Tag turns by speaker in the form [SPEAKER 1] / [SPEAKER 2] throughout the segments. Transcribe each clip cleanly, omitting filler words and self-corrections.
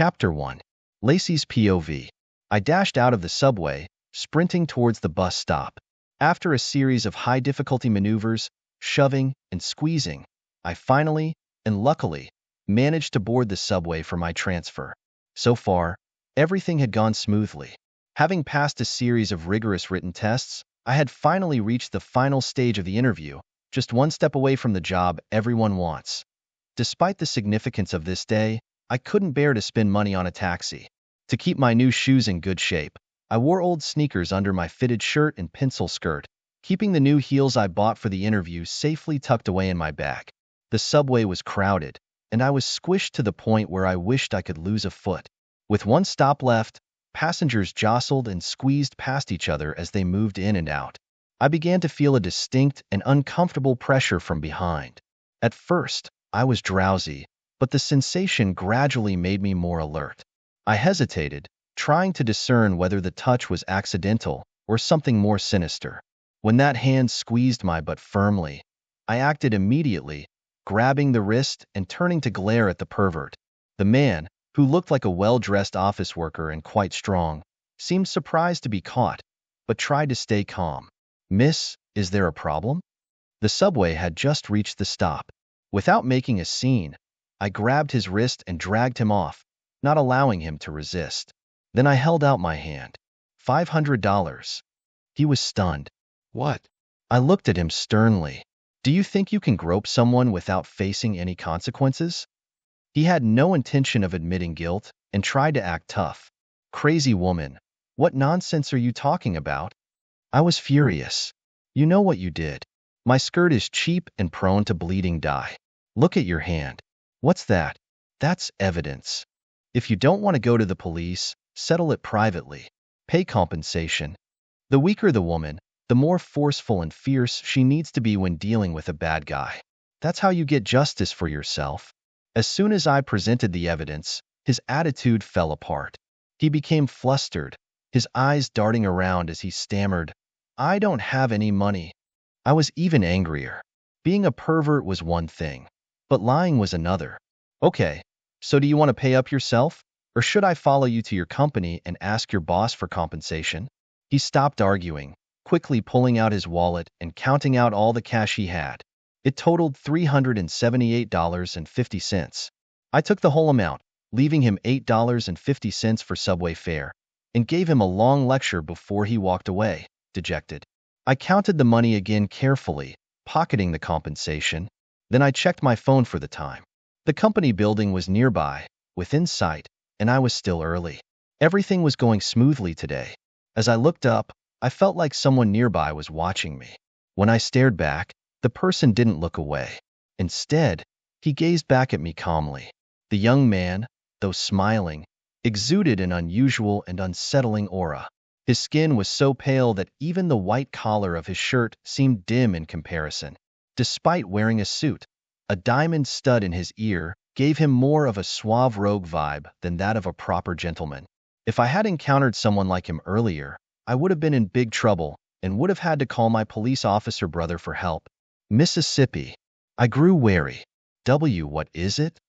[SPEAKER 1] Chapter 1. Lacey's POV. I dashed out of the subway, sprinting towards the bus stop. After a series of high-difficulty maneuvers, shoving, and squeezing, I finally, and luckily, managed to board the subway for my transfer. So far, everything had gone smoothly. Having passed a series of rigorous written tests, I had finally reached the final stage of the interview, just one step away from the job everyone wants. Despite the significance of this day, I couldn't bear to spend money on a taxi. To keep my new shoes in good shape, I wore old sneakers under my fitted shirt and pencil skirt, keeping the new heels I bought for the interview safely tucked away in my bag. The subway was crowded, and I was squished to the point where I wished I could lose a foot. With one stop left, passengers jostled and squeezed past each other as they moved in and out. I began to feel a distinct and uncomfortable pressure from behind. At first, I was drowsy, but the sensation gradually made me more alert. I hesitated, trying to discern whether the touch was accidental or something more sinister. When that hand squeezed my butt firmly, I acted immediately, grabbing the wrist and turning to glare at the pervert. The man, who looked like a well-dressed office worker and quite strong, seemed surprised to be caught, but tried to stay calm. "Miss, is there a problem?" The subway had just reached the stop. Without making a scene, I grabbed his wrist and dragged him off, not allowing him to resist. Then I held out my hand. $500. He was stunned. "What?" I looked at him sternly. "Do you think you can grope someone without facing any consequences?" He had no intention of admitting guilt and tried to act tough. "Crazy woman, what nonsense are you talking about?" I was furious. "You know what you did. My skirt is cheap and prone to bleeding dye. Look at your hand. What's that?" "That's evidence. If you don't want to go to the police, settle it privately. Pay compensation." The weaker the woman, the more forceful and fierce she needs to be when dealing with a bad guy. That's how you get justice for yourself. As soon as I presented the evidence, his attitude fell apart. He became flustered, his eyes darting around as he stammered, "I don't have any money." I was even angrier. Being a pervert was one thing, but lying was another. "Okay, so do you want to pay up yourself? Or should I follow you to your company and ask your boss for compensation?" He stopped arguing, quickly pulling out his wallet and counting out all the cash he had. It totaled $378.50. I took the whole amount, leaving him $8.50 for subway fare, and gave him a long lecture before he walked away, dejected. I counted the money again carefully, pocketing the compensation. Then I checked my phone for the time. The company building was nearby, within sight, and I was still early. Everything was going smoothly today. As I looked up, I felt like someone nearby was watching me. When I stared back, the person didn't look away. Instead, he gazed back at me calmly. The young man, though smiling, exuded an unusual and unsettling aura. His skin was so pale that even the white collar of his shirt seemed dim in comparison. Despite wearing a suit, a diamond stud in his ear gave him more of a suave rogue vibe than that of a proper gentleman. If I had encountered someone like him earlier, I would have been in big trouble and would have had to call my police officer brother for help. Mississippi. I grew wary. What is it?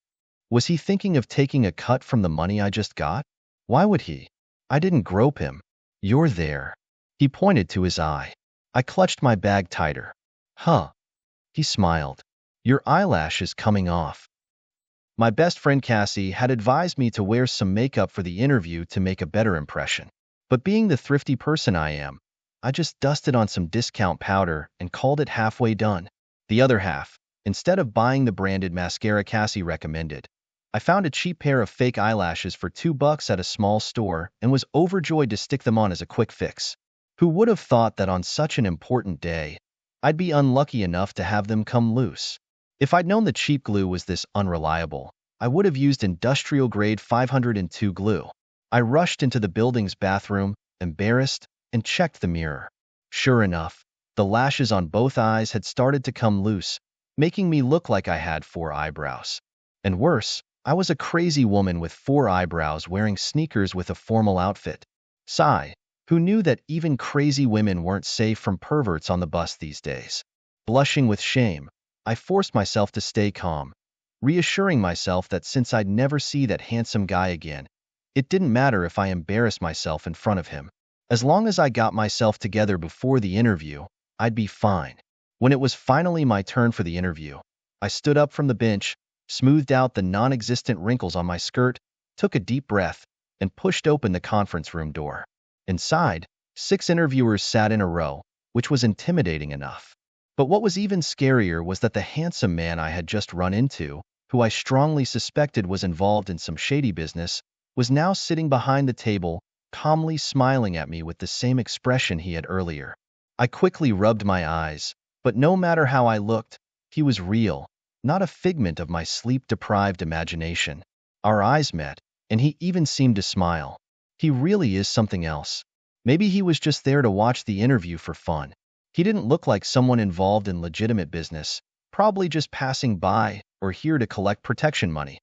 [SPEAKER 1] Was he thinking of taking a cut from the money I just got? Why would he? I didn't grope him. "You're there." He pointed to his eye. I clutched my bag tighter. "Huh." He smiled. "Your eyelash is coming off." My best friend Cassie had advised me to wear some makeup for the interview to make a better impression. But being the thrifty person I am, I just dusted on some discount powder and called it halfway done. The other half, instead of buying the branded mascara Cassie recommended, I found a cheap pair of fake eyelashes for $2 at a small store and was overjoyed to stick them on as a quick fix. Who would have thought that on such an important day, I'd be unlucky enough to have them come loose? If I'd known the cheap glue was this unreliable, I would have used industrial-grade 502 glue. I rushed into the building's bathroom, embarrassed, and checked the mirror. Sure enough, the lashes on both eyes had started to come loose, making me look like I had 4 eyebrows. And worse, I was a crazy woman with 4 eyebrows wearing sneakers with a formal outfit. Sigh, who knew that even crazy women weren't safe from perverts on the bus these days? Blushing with shame, I forced myself to stay calm. reassuring myself that since I'd never see that handsome guy again, it didn't matter if I embarrassed myself in front of him. As long as I got myself together before the interview, I'd be fine. When it was finally my turn for the interview, I stood up from the bench, smoothed out the non-existent wrinkles on my skirt, took a deep breath, and pushed open the conference room door. Inside, 6 interviewers sat in a row, which was intimidating enough. But what was even scarier was that the handsome man I had just run into, who I strongly suspected was involved in some shady business, was now sitting behind the table, calmly smiling at me with the same expression he had earlier. I quickly rubbed my eyes, but no matter how I looked, he was real, not a figment of my sleep-deprived imagination. Our eyes met, and he even seemed to smile. He really is something else. Maybe he was just there to watch the interview for fun. He didn't look like someone involved in legitimate business, probably just passing by or here to collect protection money,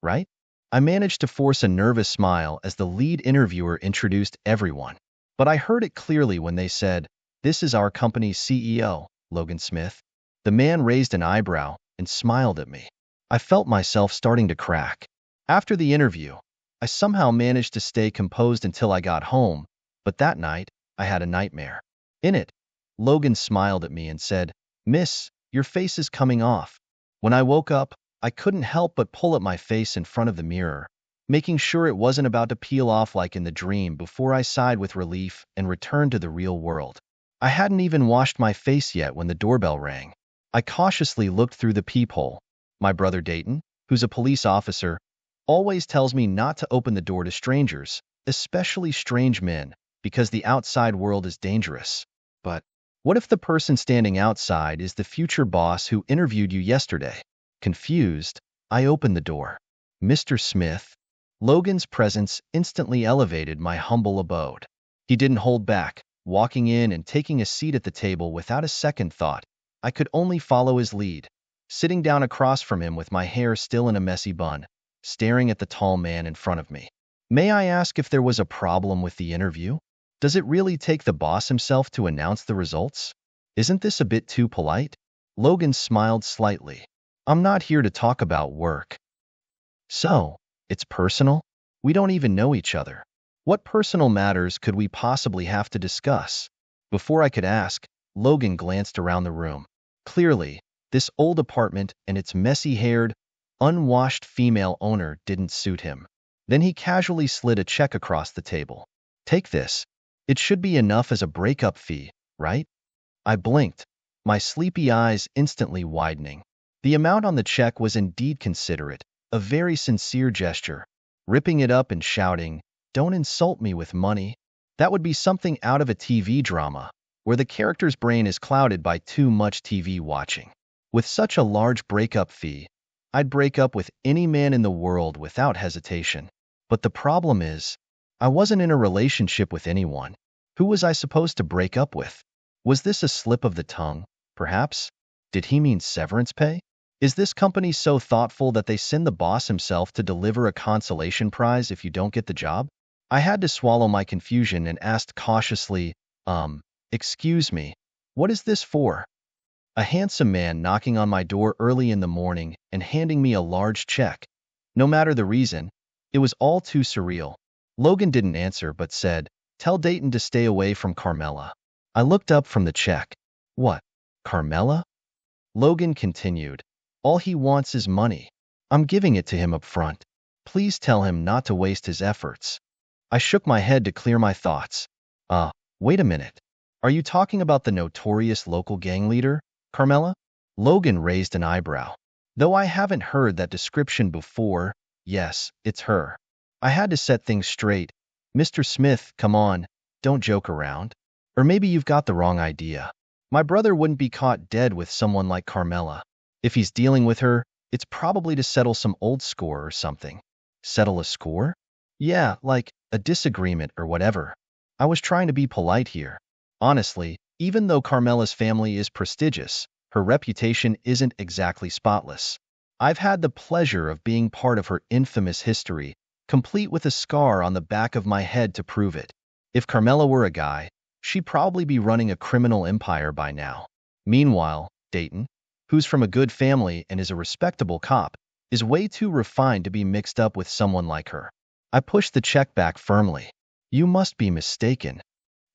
[SPEAKER 1] right? I managed to force a nervous smile as the lead interviewer introduced everyone. But I heard it clearly when they said, "This is our company's CEO, Logan Smith." The man raised an eyebrow and smiled at me. I felt myself starting to crack. After the interview, I somehow managed to stay composed until I got home, but that night, I had a nightmare. In it, Logan smiled at me and said, "Miss, your face is coming off." When I woke up, I couldn't help but pull at my face in front of the mirror, making sure it wasn't about to peel off like in the dream before I sighed with relief and returned to the real world. I hadn't even washed my face yet when the doorbell rang. I cautiously looked through the peephole. My brother Dayton, who's a police officer, always tells me not to open the door to strangers, especially strange men, because the outside world is dangerous. But what if the person standing outside is the future boss who interviewed you yesterday? Confused, I opened the door. "Mr. Smith." Logan's presence instantly elevated my humble abode. He didn't hold back, walking in and taking a seat at the table without a second thought. I could only follow his lead, sitting down across from him with my hair still in a messy bun, staring at the tall man in front of me. "May I ask if there was a problem with the interview? Does it really take the boss himself to announce the results? Isn't this a bit too polite?" Logan smiled slightly. "I'm not here to talk about work." "So, it's personal? We don't even know each other. What personal matters could we possibly have to discuss?" Before I could ask, Logan glanced around the room. Clearly, this old apartment and its messy-haired, unwashed female owner didn't suit him. Then he casually slid a check across the table. "Take this. It should be enough as a breakup fee, right?" I blinked, my sleepy eyes instantly widening. The amount on the check was indeed considerate, a very sincere gesture. Ripping it up and shouting, "Don't insult me with money." That would be something out of a TV drama, where the character's brain is clouded by too much TV watching. With such a large breakup fee, I'd break up with any man in the world without hesitation. But the problem is, I wasn't in a relationship with anyone. Who was I supposed to break up with? Was this a slip of the tongue, perhaps? Did he mean severance pay? Is this company so thoughtful that they send the boss himself to deliver a consolation prize if you don't get the job? I had to swallow my confusion and asked cautiously, "Excuse me, what is this for?" A handsome man knocking on my door early in the morning and handing me a large check. No matter the reason, it was all too surreal. Logan didn't answer but said, "Tell Dayton to stay away from Carmela." I looked up from the check. "What? Carmela?" Logan continued, "All he wants is money. I'm giving it to him up front. Please tell him not to waste his efforts." I shook my head to clear my thoughts. Wait a minute. Are you talking about the notorious local gang leader, Carmela?" Logan raised an eyebrow. "Though I haven't heard that description before, yes, it's her." I had to set things straight. "Mr. Smith, come on, don't joke around. Or maybe you've got the wrong idea. My brother wouldn't be caught dead with someone like Carmela. If he's dealing with her, it's probably to settle some old score or something." "Settle a score?" "Yeah, like a disagreement or whatever." I was trying to be polite here. Honestly, even though Carmela's family is prestigious, her reputation isn't exactly spotless. I've had the pleasure of being part of her infamous history, complete with a scar on the back of my head to prove it. If Carmela were a guy, she'd probably be running a criminal empire by now. Meanwhile, Dayton, who's from a good family and is a respectable cop, is way too refined to be mixed up with someone like her. I pushed the check back firmly. You must be mistaken.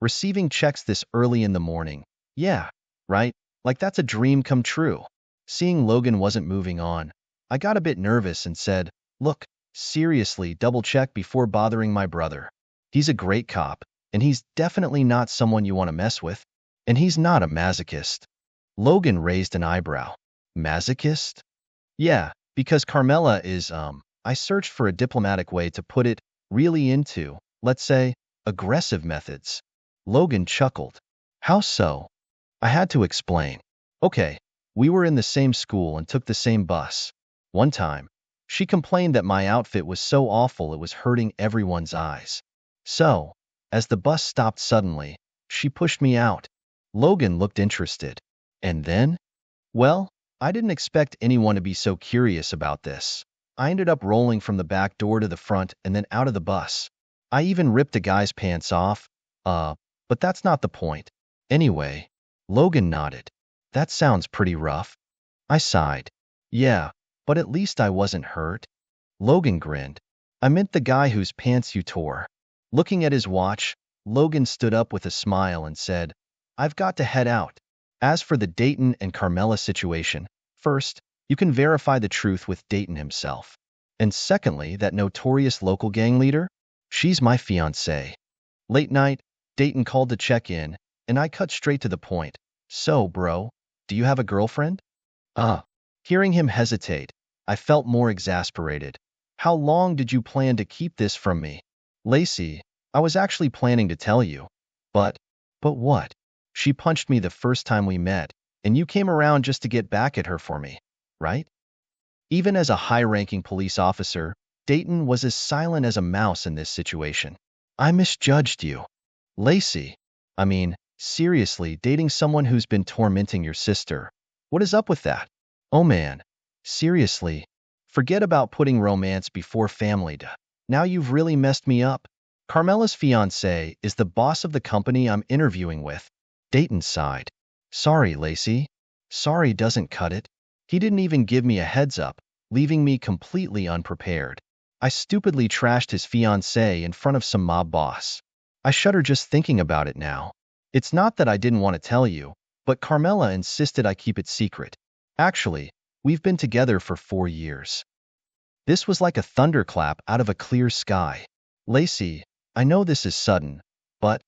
[SPEAKER 1] Receiving checks this early in the morning. Yeah, right? Like that's a dream come true. Seeing Logan wasn't moving on, I got a bit nervous and said, look, seriously, double check before bothering my brother. He's a great cop, and he's definitely not someone you want to mess with. And he's not a masochist. Logan raised an eyebrow. Masochist? Yeah, because Carmela is, I searched for a diplomatic way to put it, really into, let's say, aggressive methods. Logan chuckled. How so? I had to explain. Okay, we were in the same school and took the same bus. One time, she complained that my outfit was so awful it was hurting everyone's eyes. So, as the bus stopped suddenly, she pushed me out. Logan looked interested. And then? Well, I didn't expect anyone to be so curious about this. I ended up rolling from the back door to the front and then out of the bus. I even ripped a guy's pants off. But that's not the point. Anyway, Logan nodded. That sounds pretty rough. I sighed. Yeah, but at least I wasn't hurt. Logan grinned. I meant the guy whose pants you tore. Looking at his watch, Logan stood up with a smile and said, I've got to head out. As for the Dayton and Carmela situation, first, you can verify the truth with Dayton himself. And secondly, that notorious local gang leader? She's my fiancée. Late night, Dayton called to check in, and I cut straight to the point. So, bro, do you have a girlfriend? Hearing him hesitate, I felt more exasperated. How long did you plan to keep this from me? Lacey, I was actually planning to tell you. But what? She punched me the first time we met, and you came around just to get back at her for me, right? Even as a high-ranking police officer, Dayton was as silent as a mouse in this situation. I misjudged you. Lacey, seriously, dating someone who's been tormenting your sister. What is up with that? Oh man, seriously, forget about putting romance before family. Now you've really messed me up. Carmela's fiancé is the boss of the company I'm interviewing with. Dayton sighed. Sorry, Lacey. Sorry doesn't cut it. He didn't even give me a heads up, leaving me completely unprepared. I stupidly trashed his fiancée in front of some mob boss. I shudder just thinking about it now. It's not that I didn't want to tell you, but Carmela insisted I keep it secret. Actually, we've been together for 4 years. This was like a thunderclap out of a clear sky. Lacey, I know this is sudden, but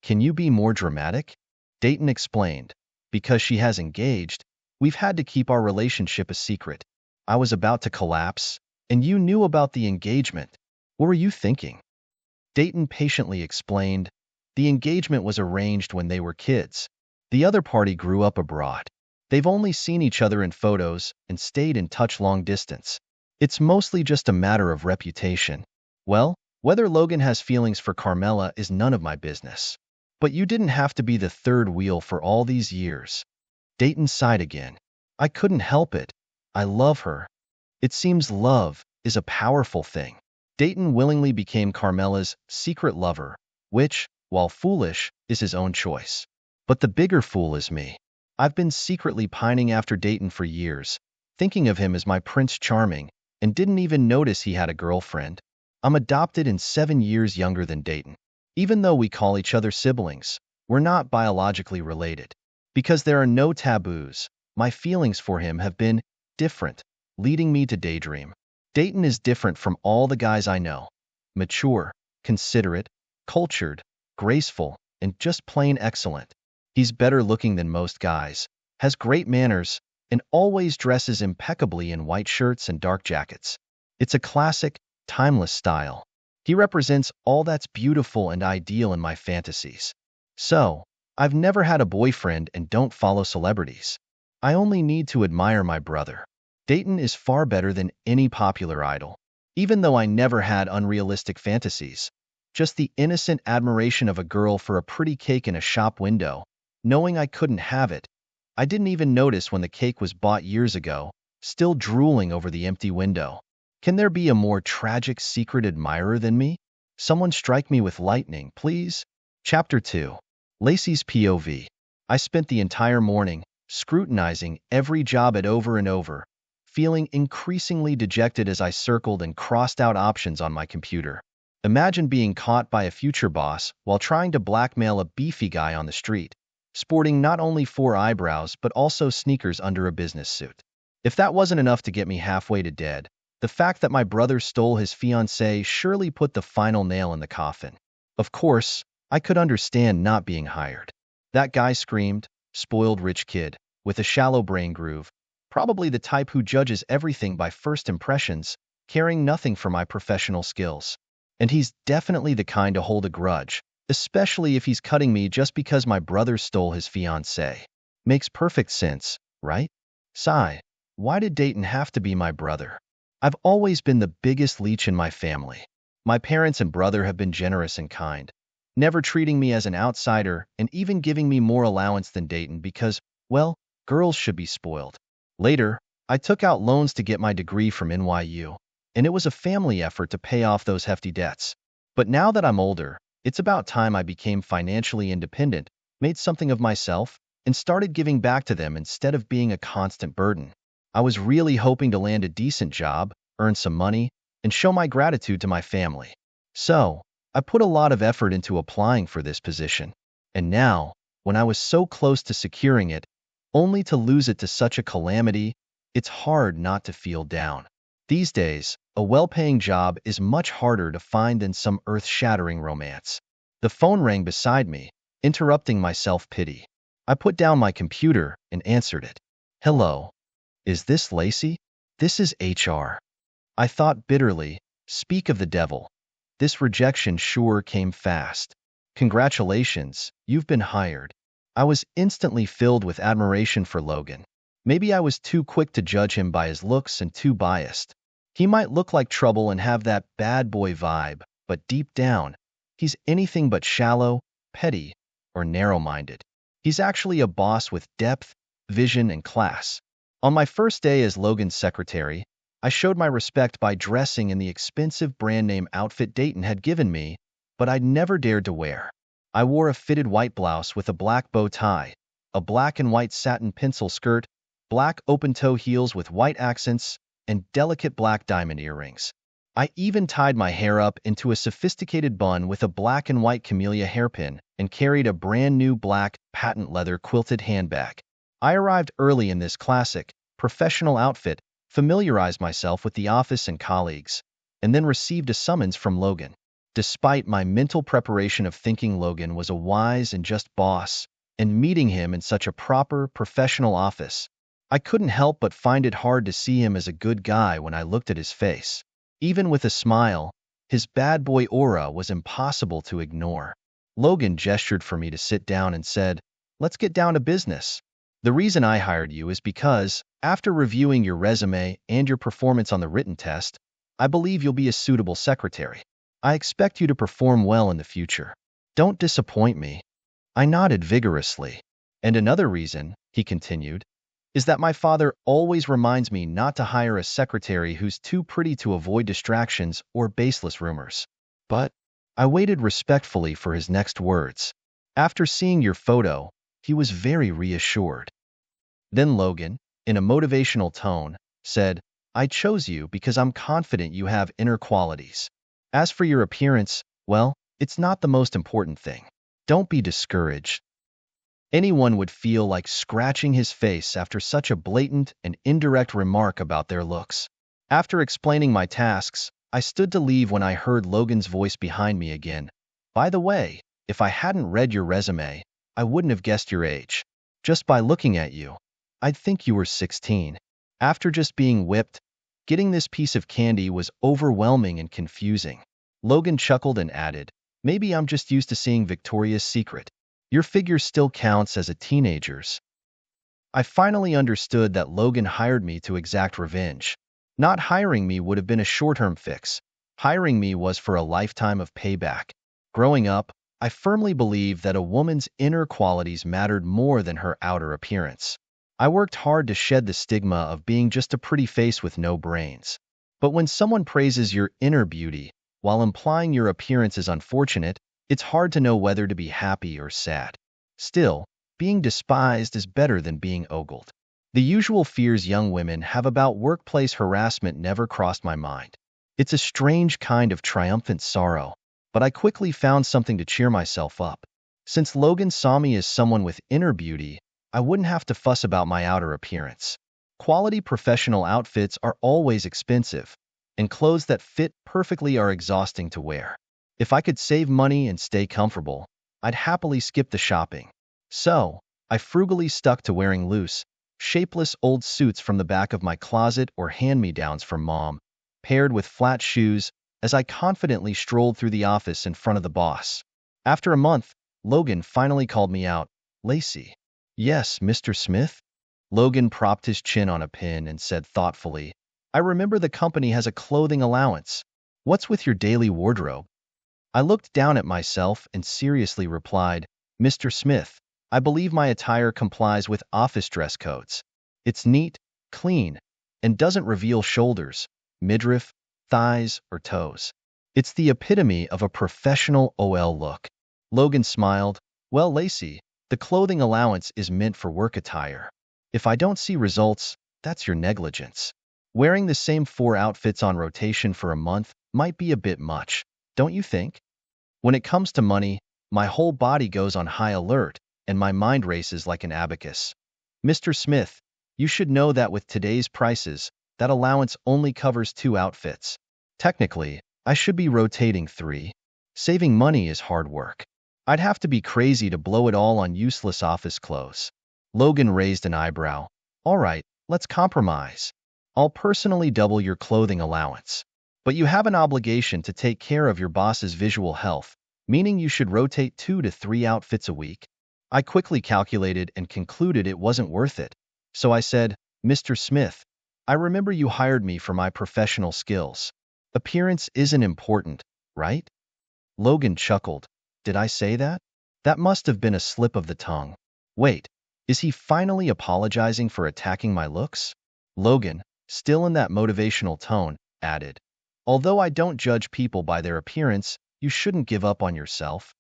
[SPEAKER 1] can you be more dramatic? Dayton explained. Because she has engaged, we've had to keep our relationship a secret. I was about to collapse, and you knew about the engagement. What were you thinking? Dayton patiently explained. The engagement was arranged when they were kids. The other party grew up abroad. They've only seen each other in photos and stayed in touch long distance. It's mostly just a matter of reputation. Well, whether Logan has feelings for Carmela is none of my business. But you didn't have to be the third wheel for all these years. Dayton sighed again. I couldn't help it. I love her. It seems love is a powerful thing. Dayton willingly became Carmela's secret lover, which, while foolish, is his own choice. But the bigger fool is me. I've been secretly pining after Dayton for years, thinking of him as my Prince Charming, and didn't even notice he had a girlfriend. I'm adopted and 7 years younger than Dayton. Even though we call each other siblings, we're not biologically related. Because there are no taboos, my feelings for him have been different, leading me to daydream. Dayton is different from all the guys I know. Mature, considerate, cultured, graceful, and just plain excellent. He's better looking than most guys, has great manners, and always dresses impeccably in white shirts and dark jackets. It's a classic, timeless style. He represents all that's beautiful and ideal in my fantasies. So, I've never had a boyfriend and don't follow celebrities. I only need to admire my brother. Dayton is far better than any popular idol. Even though I never had unrealistic fantasies, just the innocent admiration of a girl for a pretty cake in a shop window, knowing I couldn't have it. I didn't even notice when the cake was bought years ago, still drooling over the empty window. Can there be a more tragic secret admirer than me? Someone strike me with lightning, please. Chapter 2. Lacey's POV. I spent the entire morning scrutinizing every job ad over and over, feeling increasingly dejected as I circled and crossed out options on my computer. Imagine being caught by a future boss while trying to blackmail a beefy guy on the street, sporting not only 4 eyebrows but also sneakers under a business suit. If that wasn't enough to get me halfway to dead, the fact that my brother stole his fiancée surely put the final nail in the coffin. Of course, I could understand not being hired. That guy screamed, spoiled rich kid, with a shallow brain groove, probably the type who judges everything by first impressions, caring nothing for my professional skills. And he's definitely the kind to hold a grudge, especially if he's cutting me just because my brother stole his fiancée. Makes perfect sense, right? Sigh. Why did Dayton have to be my brother? I've always been the biggest leech in my family. My parents and brother have been generous and kind, never treating me as an outsider and even giving me more allowance than Dayton because, well, girls should be spoiled. Later, I took out loans to get my degree from NYU, and it was a family effort to pay off those hefty debts. But now that I'm older, it's about time I became financially independent, made something of myself, and started giving back to them instead of being a constant burden. I was really hoping to land a decent job, earn some money, and show my gratitude to my family. So, I put a lot of effort into applying for this position. And now, when I was so close to securing it, only to lose it to such a calamity, it's hard not to feel down. These days, a well-paying job is much harder to find than some earth-shattering romance. The phone rang beside me, interrupting my self-pity. I put down my computer and answered it. Hello. Is this Lacey? This is HR. I thought bitterly, speak of the devil. This rejection sure came fast. Congratulations, you've been hired. I was instantly filled with admiration for Logan. Maybe I was too quick to judge him by his looks and too biased. He might look like trouble and have that bad boy vibe, but deep down, he's anything but shallow, petty, or narrow-minded. He's actually a boss with depth, vision, and class. On my first day as Logan's secretary, I showed my respect by dressing in the expensive brand-name outfit Dayton had given me, but I'd never dared to wear. I wore a fitted white blouse with a black bow tie, a black and white satin pencil skirt, black open-toe heels with white accents, and delicate black diamond earrings. I even tied my hair up into a sophisticated bun with a black and white camellia hairpin and carried a brand-new black, patent leather quilted handbag. I arrived early in this classic, professional outfit, familiarized myself with the office and colleagues, and then received a summons from Logan. Despite my mental preparation of thinking Logan was a wise and just boss, and meeting him in such a proper, professional office, I couldn't help but find it hard to see him as a good guy when I looked at his face. Even with a smile, his bad boy aura was impossible to ignore. Logan gestured for me to sit down and said, "Let's get down to business. The reason I hired you is because, after reviewing your resume and your performance on the written test, I believe you'll be a suitable secretary. I expect you to perform well in the future. Don't disappoint me." I nodded vigorously. "And another reason," he continued, "is that my father always reminds me not to hire a secretary who's too pretty to avoid distractions or baseless rumors." But I waited respectfully for his next words. "After seeing your photo," he was very reassured. Then Logan, in a motivational tone, said, "I chose you because I'm confident you have inner qualities. As for your appearance, well, it's not the most important thing. Don't be discouraged." Anyone would feel like scratching his face after such a blatant and indirect remark about their looks. After explaining my tasks, I stood to leave when I heard Logan's voice behind me again. "By the way, if I hadn't read your resume, I wouldn't have guessed your age. Just by looking at you, I'd think you were 16. After just being whipped, getting this piece of candy was overwhelming and confusing." Logan chuckled and added, "Maybe I'm just used to seeing Victoria's Secret. Your figure still counts as a teenager's." I finally understood that Logan hired me to exact revenge. Not hiring me would have been a short-term fix. Hiring me was for a lifetime of payback. Growing up, I firmly believed that a woman's inner qualities mattered more than her outer appearance. I worked hard to shed the stigma of being just a pretty face with no brains. But when someone praises your inner beauty, while implying your appearance is unfortunate, it's hard to know whether to be happy or sad. Still, being despised is better than being ogled. The usual fears young women have about workplace harassment never crossed my mind. It's a strange kind of triumphant sorrow, but I quickly found something to cheer myself up. Since Logan saw me as someone with inner beauty, I wouldn't have to fuss about my outer appearance. Quality professional outfits are always expensive, and clothes that fit perfectly are exhausting to wear. If I could save money and stay comfortable, I'd happily skip the shopping. So, I frugally stuck to wearing loose, shapeless old suits from the back of my closet or hand-me-downs from mom, paired with flat shoes, as I confidently strolled through the office in front of the boss. After a month, Logan finally called me out. "Lacey." "Yes, Mr. Smith?" Logan propped his chin on a pin and said thoughtfully, "I remember the company has a clothing allowance. What's with your daily wardrobe?" I looked down at myself and seriously replied, "Mr. Smith, I believe my attire complies with office dress codes. It's neat, clean, and doesn't reveal shoulders, midriff, thighs, or toes. It's the epitome of a professional OL look." Logan smiled. "Well, Lacey, the clothing allowance is meant for work attire. If I don't see results, that's your negligence. Wearing the same 4 outfits on rotation for a month might be a bit much, don't you think? When it comes to money, my whole body goes on high alert, and my mind races like an abacus. Mr. Smith, you should know that with today's prices, that allowance only covers 2 outfits. Technically, I should be rotating 3. Saving money is hard work. I'd have to be crazy to blow it all on useless office clothes." Logan raised an eyebrow. "All right, let's compromise. I'll personally double your clothing allowance. But you have an obligation to take care of your boss's visual health, meaning you should rotate 2 to 3 outfits a week." I quickly calculated and concluded it wasn't worth it. So I said, "Mr. Smith, I remember you hired me for my professional skills. Appearance isn't important, right?" Logan chuckled. "Did I say that? That must have been a slip of the tongue. Wait, is he finally apologizing for attacking my looks?" Logan, still in that motivational tone, added, "Although I don't judge people by their appearance, you shouldn't give up on yourself.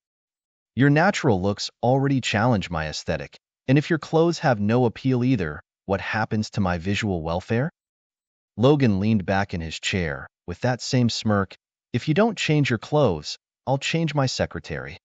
[SPEAKER 1] Your natural looks already challenge my aesthetic, and if your clothes have no appeal either, what happens to my visual welfare?" Logan leaned back in his chair, with that same smirk. "If you don't change your clothes, I'll change my secretary.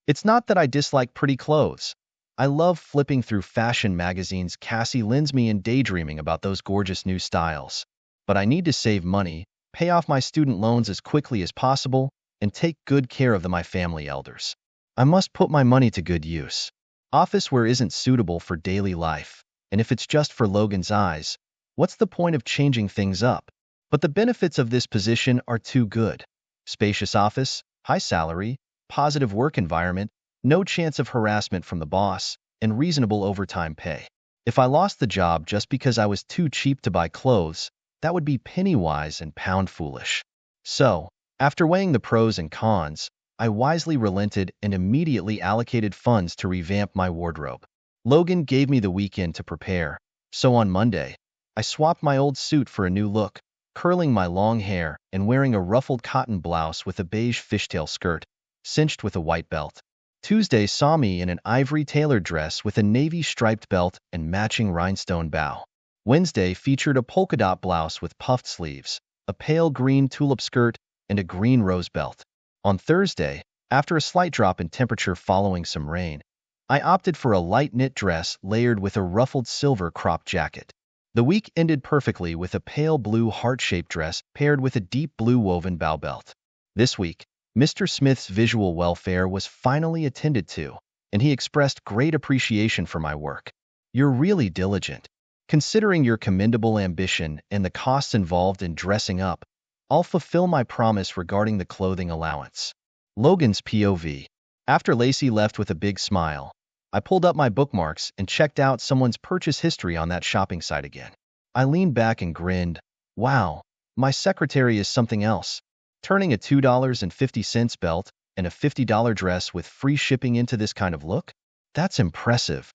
[SPEAKER 1] It's not that I dislike pretty clothes. I love flipping through fashion magazines. Cassie lends me and daydreaming about those gorgeous new styles. But I need to save money, pay off my student loans as quickly as possible, and take good care of my family elders. I must put my money to good use. Office wear isn't suitable for daily life, and if it's just for Logan's eyes, what's the point of changing things up? But the benefits of this position are too good. Spacious office, high salary, positive work environment, no chance of harassment from the boss, and reasonable overtime pay. If I lost the job just because I was too cheap to buy clothes, that would be penny-wise and pound-foolish. So, after weighing the pros and cons, I wisely relented and immediately allocated funds to revamp my wardrobe. Logan gave me the weekend to prepare, so on Monday, I swapped my old suit for a new look, curling my long hair and wearing a ruffled cotton blouse with a beige fishtail skirt, cinched with a white belt. Tuesday saw me in an ivory tailored dress with a navy striped belt and matching rhinestone bow. Wednesday featured a polka dot blouse with puffed sleeves, a pale green tulip skirt, and a green rose belt. On Thursday, after a slight drop in temperature following some rain, I opted for a light knit dress layered with a ruffled silver crop jacket. The week ended perfectly with a pale blue heart-shaped dress paired with a deep blue woven bow belt. This week, Mr. Smith's visual welfare was finally attended to, and he expressed great appreciation for my work. "You're really diligent. Considering your commendable ambition and the costs involved in dressing up, I'll fulfill my promise regarding the clothing allowance." Logan's POV. After Lacey left with a big smile, I pulled up my bookmarks and checked out someone's purchase history on that shopping site again. I leaned back and grinned. Wow, my secretary is something else. Turning a $2.50 belt and a $50 dress with free shipping into this kind of look? That's impressive.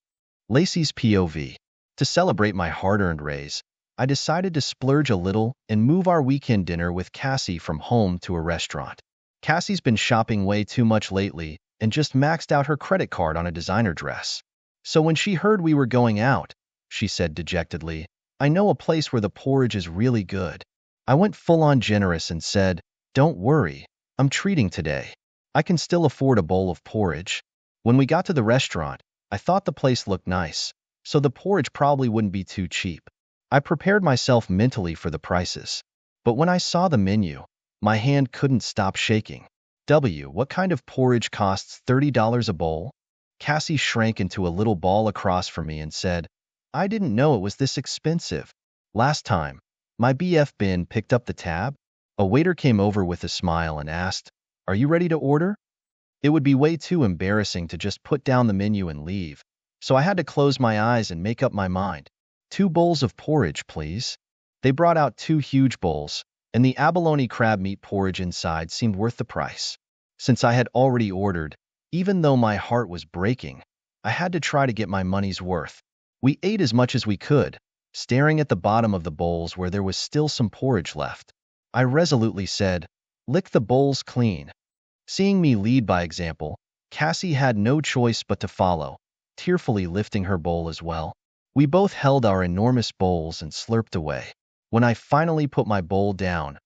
[SPEAKER 1] Lacey's POV. To celebrate my hard-earned raise, I decided to splurge a little and move our weekend dinner with Cassie from home to a restaurant. Cassie's been shopping way too much lately and just maxed out her credit card on a designer dress. So when she heard we were going out, she said dejectedly. I know a place where the porridge is really good. I went full-on generous and said, don't worry, I'm treating today. I can still afford a bowl of porridge. When we got to the restaurant, I thought the place looked nice, so the porridge probably wouldn't be too cheap. I prepared myself mentally for the prices. But when I saw the menu, my hand couldn't stop shaking. What kind of porridge costs $30 a bowl? Cassie shrank into a little ball across from me and said, I didn't know it was this expensive. Last time, my BF bin picked up the tab. A waiter came over with a smile and asked, are you ready to order? It would be way too embarrassing to just put down the menu and leave, so I had to close my eyes and make up my mind. 2 bowls of porridge, please. They brought out 2 huge bowls, and the abalone crab meat porridge inside seemed worth the price. Since I had already ordered, even though my heart was breaking, I had to try to get my money's worth. We ate as much as we could, staring at the bottom of the bowls where there was still some porridge left. I resolutely said, lick the bowls clean. Seeing me lead by example, Cassie had no choice but to follow, tearfully lifting her bowl as well. We both held our enormous bowls and slurped away. When I finally put my bowl down,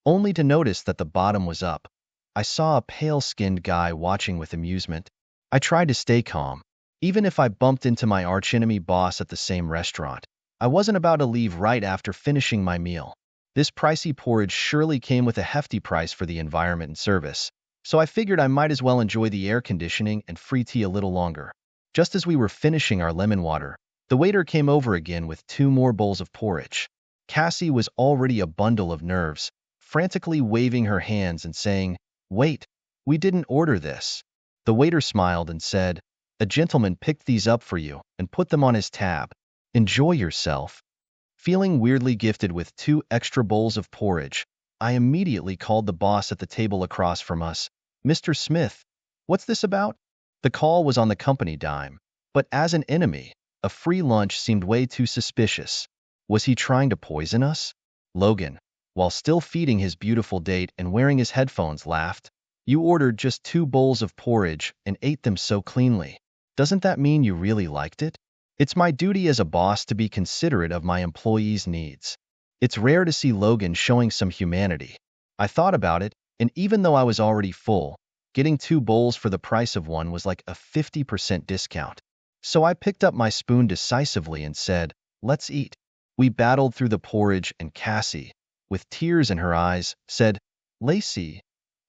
[SPEAKER 1] only to notice that the bottom was up, I saw a pale-skinned guy watching with amusement. I tried to stay calm. Even if I bumped into my archenemy boss at the same restaurant, I wasn't about to leave right after finishing my meal. This pricey porridge surely came with a hefty price for the environment and service, so I figured I might as well enjoy the air conditioning and free tea a little longer. Just as we were finishing our lemon water, the waiter came over again with 2 more bowls of porridge. Cassie was already a bundle of nerves, frantically waving her hands and saying, wait, we didn't order this. The waiter smiled and said, a gentleman picked these up for you and put them on his tab. Enjoy yourself. Feeling weirdly gifted with 2 extra bowls of porridge, I immediately called the boss at the table across from us. Mr. Smith, what's this about? The call was on the company dime, but as an enemy, a free lunch seemed way too suspicious. Was he trying to poison us? Logan, while still feeding his beautiful date and wearing his headphones, laughed. You ordered just 2 bowls of porridge and ate them so cleanly. Doesn't that mean you really liked it? It's my duty as a boss to be considerate of my employees' needs. It's rare to see Logan showing some humanity. I thought about it, and even though I was already full, getting 2 bowls for the price of one was like a 50% discount. So I picked up my spoon decisively and said, let's eat. We battled through the porridge, and Cassie, with tears in her eyes, said, Lacey,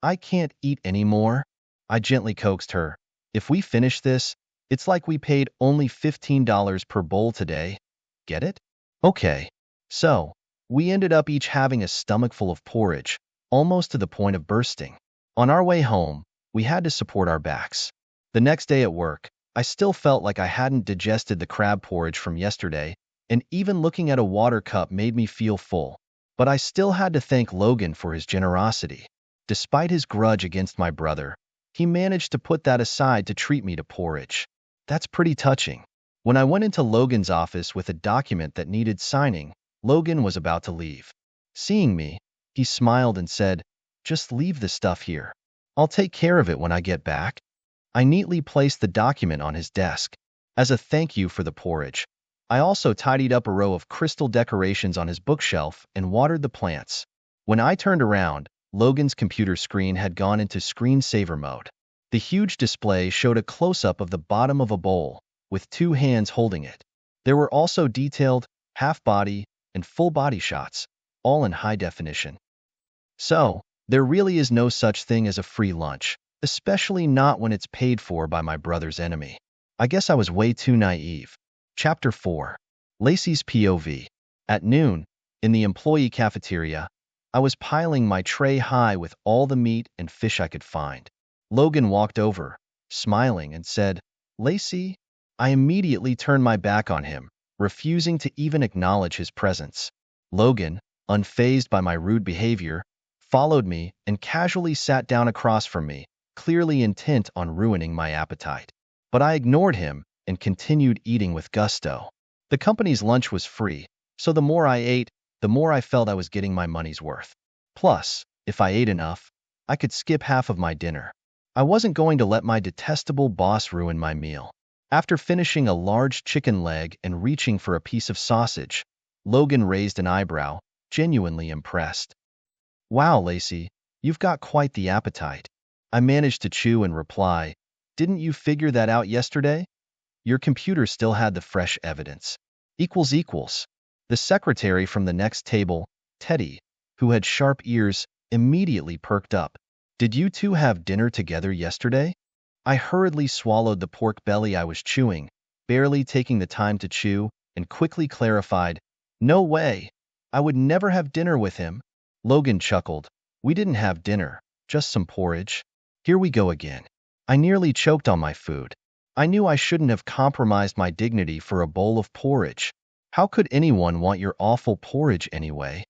[SPEAKER 1] I can't eat anymore. I gently coaxed her. If we finish this, it's like we paid only $15 per bowl today. Get it? Okay. So, we ended up each having a stomachful of porridge, almost to the point of bursting. On our way home, we had to support our backs. The next day at work, I still felt like I hadn't digested the crab porridge from yesterday, and even looking at a water cup made me feel full. But I still had to thank Logan for his generosity. Despite his grudge against my brother, he managed to put that aside to treat me to porridge. That's pretty touching. When I went into Logan's office with a document that needed signing, Logan was about to leave. Seeing me, he smiled and said, just leave the stuff here. I'll take care of it when I get back. I neatly placed the document on his desk. As a thank you for the porridge, I also tidied up a row of crystal decorations on his bookshelf and watered the plants. When I turned around, Logan's computer screen had gone into screensaver mode. The huge display showed a close-up of the bottom of a bowl, with 2 hands holding it. There were also detailed, half-body, and full-body shots, all in high definition. So, there really is no such thing as a free lunch, especially not when it's paid for by my brother's enemy. I guess I was way too naive. Chapter 4. Lacey's POV. At noon, in the employee cafeteria, I was piling my tray high with all the meat and fish I could find. Logan walked over, smiling, and said, Lacey? I immediately turned my back on him, refusing to even acknowledge his presence. Logan, unfazed by my rude behavior, followed me and casually sat down across from me, clearly intent on ruining my appetite. But I ignored him and continued eating with gusto. The company's lunch was free, so the more I ate, the more I felt I was getting my money's worth. Plus, if I ate enough, I could skip half of my dinner. I wasn't going to let my detestable boss ruin my meal. After finishing a large chicken leg and reaching for a piece of sausage, Logan raised an eyebrow, genuinely impressed. Wow, Lacey, you've got quite the appetite. I managed to chew and reply, didn't you figure that out yesterday? Your computer still had the fresh evidence. Equals equals. The secretary from the next table, Teddy, who had sharp ears, immediately perked up. Did you two have dinner together yesterday? I hurriedly swallowed the pork belly I was chewing, barely taking the time to chew, and quickly clarified, no way. I would never have dinner with him. Logan chuckled. We didn't have dinner, just some porridge. Here we go again. I nearly choked on my food. I knew I shouldn't have compromised my dignity for a bowl of porridge. How could anyone want your awful porridge anyway?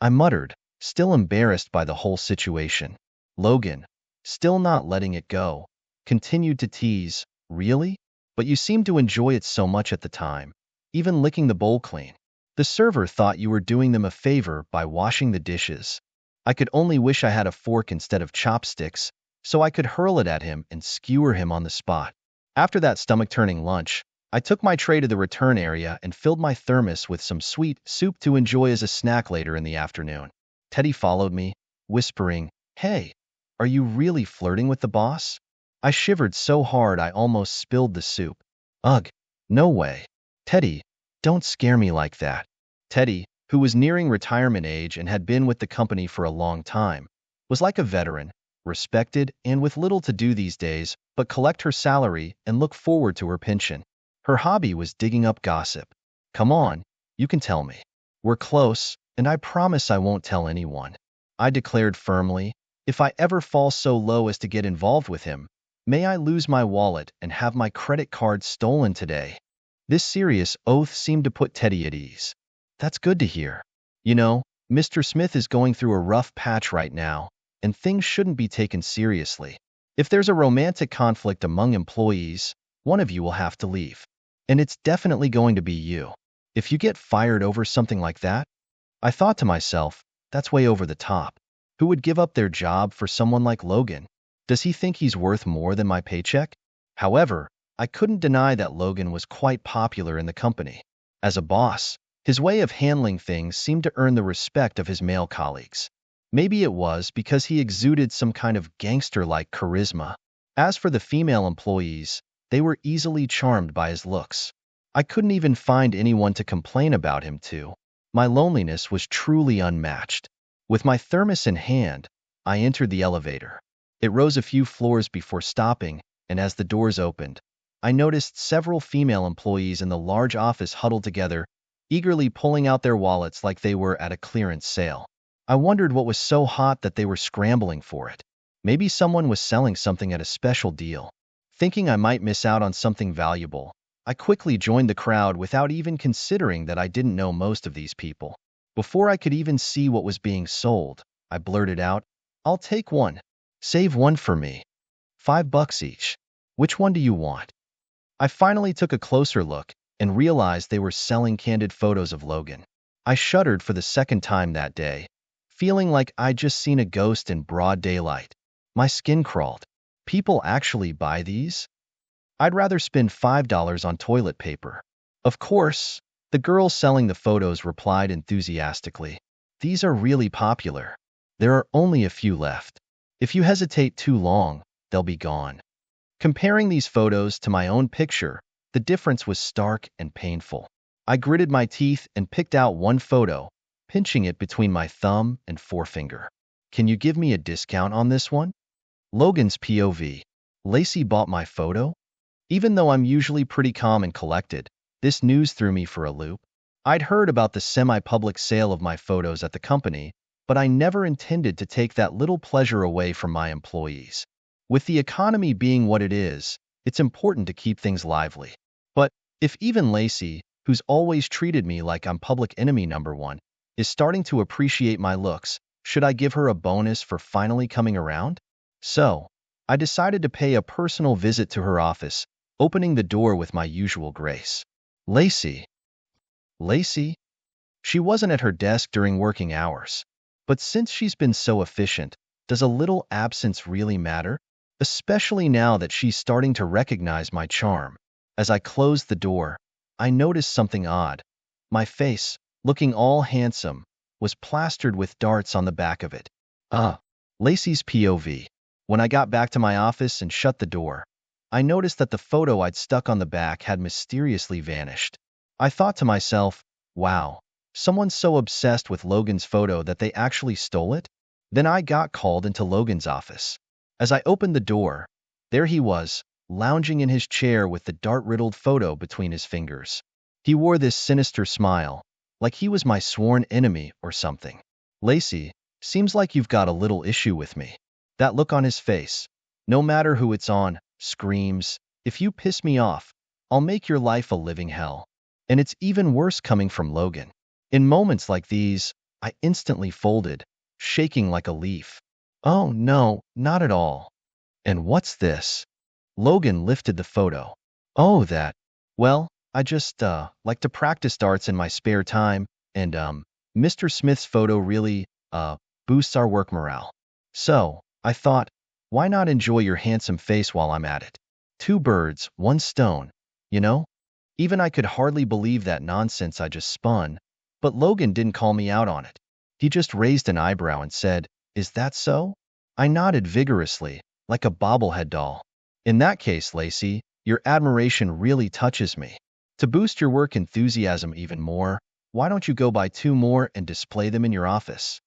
[SPEAKER 1] I muttered, still embarrassed by the whole situation. Logan, still not letting it go, continued to tease, really? But you seemed to enjoy it so much at the time, even licking the bowl clean. The server thought you were doing them a favor by washing the dishes. I could only wish I had a fork instead of chopsticks, so I could hurl it at him and skewer him on the spot. After that stomach-turning lunch, I took my tray to the return area and filled my thermos with some sweet soup to enjoy as a snack later in the afternoon. Teddy followed me, whispering, Hey, are you really flirting with the boss? I shivered so hard I almost spilled the soup. Ugh, no way. Teddy, don't scare me like that. Teddy, who was nearing retirement age and had been with the company for a long time, was like a veteran, respected and with little to do these days but collect her salary and look forward to her pension. Her hobby was digging up gossip. Come on, you can tell me. We're close, and I promise I won't tell anyone. I declared firmly, if I ever fall so low as to get involved with him, may I lose my wallet and have my credit card stolen today. This serious oath seemed to put Teddy at ease. That's good to hear. You know, Mr. Smith is going through a rough patch right now, and things shouldn't be taken seriously. If there's a romantic conflict among employees, one of you will have to leave. And it's definitely going to be you. If you get fired over something like that, I thought to myself, that's way over the top. Who would give up their job for someone like Logan? Does he think he's worth more than my paycheck? However, I couldn't deny that Logan was quite popular in the company. As a boss, his way of handling things seemed to earn the respect of his male colleagues. Maybe it was because he exuded some kind of gangster-like charisma. As for the female employees, they were easily charmed by his looks. I couldn't even find anyone to complain about him to. My loneliness was truly unmatched. With my thermos in hand, I entered the elevator. It rose a few floors before stopping, and as the doors opened, I noticed several female employees in the large office huddled together, eagerly pulling out their wallets like they were at a clearance sale. I wondered what was so hot that they were scrambling for it. Maybe someone was selling something at a special deal. Thinking I might miss out on something valuable, I quickly joined the crowd without even considering that I didn't know most of these people. Before I could even see what was being sold, I blurted out, I'll take one. Save one for me. $5 each. Which one do you want? I finally took a closer look and realized they were selling candid photos of Logan. I shuddered for the second time that day, feeling like I'd just seen a ghost in broad daylight. My skin crawled. People actually buy these? I'd rather spend $5 on toilet paper. Of course, the girl selling the photos replied enthusiastically. These are really popular. There are only a few left. If you hesitate too long, they'll be gone. Comparing these photos to my own picture, the difference was stark and painful. I gritted my teeth and picked out one photo, pinching it between my thumb and forefinger. Can you give me a discount on this one? Logan's POV. Lacey bought my photo? Even though I'm usually pretty calm and collected, this news threw me for a loop. I'd heard about the semi-public sale of my photos at the company, but I never intended to take that little pleasure away from my employees. With the economy being what it is, it's important to keep things lively. But if even Lacey, who's always treated me like I'm public enemy number one, is starting to appreciate my looks, should I give her a bonus for finally coming around? So, I decided to pay a personal visit to her office, opening the door with my usual grace. Lacey. Lacey? She wasn't at her desk during working hours. But since she's been so efficient, does a little absence really matter? Especially now that she's starting to recognize my charm. As I closed the door, I noticed something odd. My face, looking all handsome, was plastered with darts on the back of it. Lacey's POV. When I got back to my office and shut the door, I noticed that the photo I'd stuck on the back had mysteriously vanished. I thought to myself, wow, someone's so obsessed with Logan's photo that they actually stole it? Then I got called into Logan's office. As I opened the door, there he was, lounging in his chair with the dart-riddled photo between his fingers. He wore this sinister smile, like he was my sworn enemy or something. Lacey, seems like you've got a little issue with me. That look on his face, no matter who it's on, screams, if you piss me off, I'll make your life a living hell. And it's even worse coming from Logan. In moments like these, I instantly folded, shaking like a leaf. Oh no, not at all. And what's this? Logan lifted the photo. Oh, that. Well, I just, like to practice darts in my spare time, and, Mr. Smith's photo really, boosts our work morale. So, I thought, why not enjoy your handsome face while I'm at it? Two birds, one stone, you know? Even I could hardly believe that nonsense I just spun, but Logan didn't call me out on it. He just raised an eyebrow and said, is that so? I nodded vigorously, like a bobblehead doll. In that case, Lacey, your admiration really touches me. To boost your work enthusiasm even more, why don't you go buy two more and display them in your office?